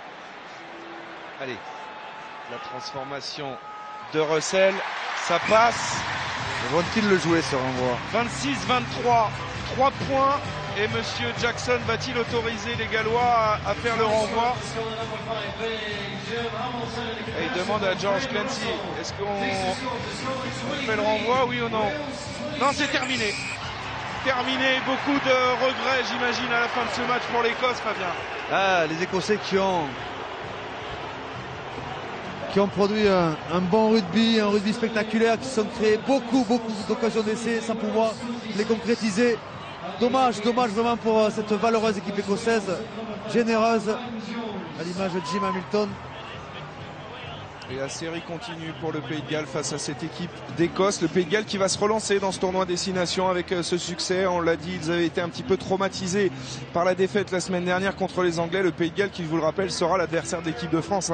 Allez, la transformation de Russell, ça passe. Vont-ils le jouer ce renvoi? 26-23, 3 points. Et Monsieur Jackson va-t-il autoriser les Gallois à faire le renvoi? Et il demande à George Clancy, est-ce qu'on fait le renvoi, oui ou non? Non, c'est terminé. Terminé, beaucoup de regrets, j'imagine, à la fin de ce match pour l'Écosse, Fabien. Ah, les Écossais qui ont produit un bon rugby, un rugby spectaculaire, qui se sont créés beaucoup d'occasions d'essai sans pouvoir les concrétiser. Dommage vraiment pour cette valeureuse équipe écossaise, généreuse, à l'image de Jim Hamilton. Et la série continue pour le Pays de Galles face à cette équipe d'Écosse. Le Pays de Galles qui va se relancer dans ce tournoi destination avec ce succès. On l'a dit, ils avaient été un petit peu traumatisés par la défaite la semaine dernière contre les Anglais. Le Pays de Galles qui, je vous le rappelle, sera l'adversaire de l'équipe de France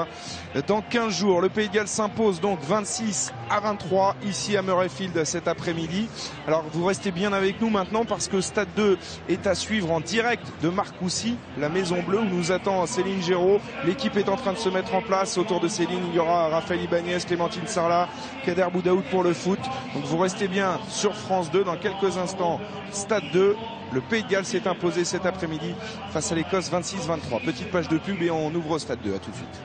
dans 15 jours. Le Pays de Galles s'impose donc 26-23 ici à Murrayfield cet après-midi. Alors vous restez bien avec nous maintenant parce que Stade 2 est à suivre en direct de Marcoussis, la Maison Bleue où nous attend Céline Géraud. L'équipe est en train de se mettre en place. Autour de Céline, il y aura Raphaël Ibanez, Clémentine Sarlat, Kader Boudaoud pour le foot. Donc vous restez bien sur France 2. Dans quelques instants, Stade 2. Le Pays de Galles s'est imposé cet après-midi face à l'Écosse 26-23. Petite page de pub et on ouvre Stade 2. À tout de suite.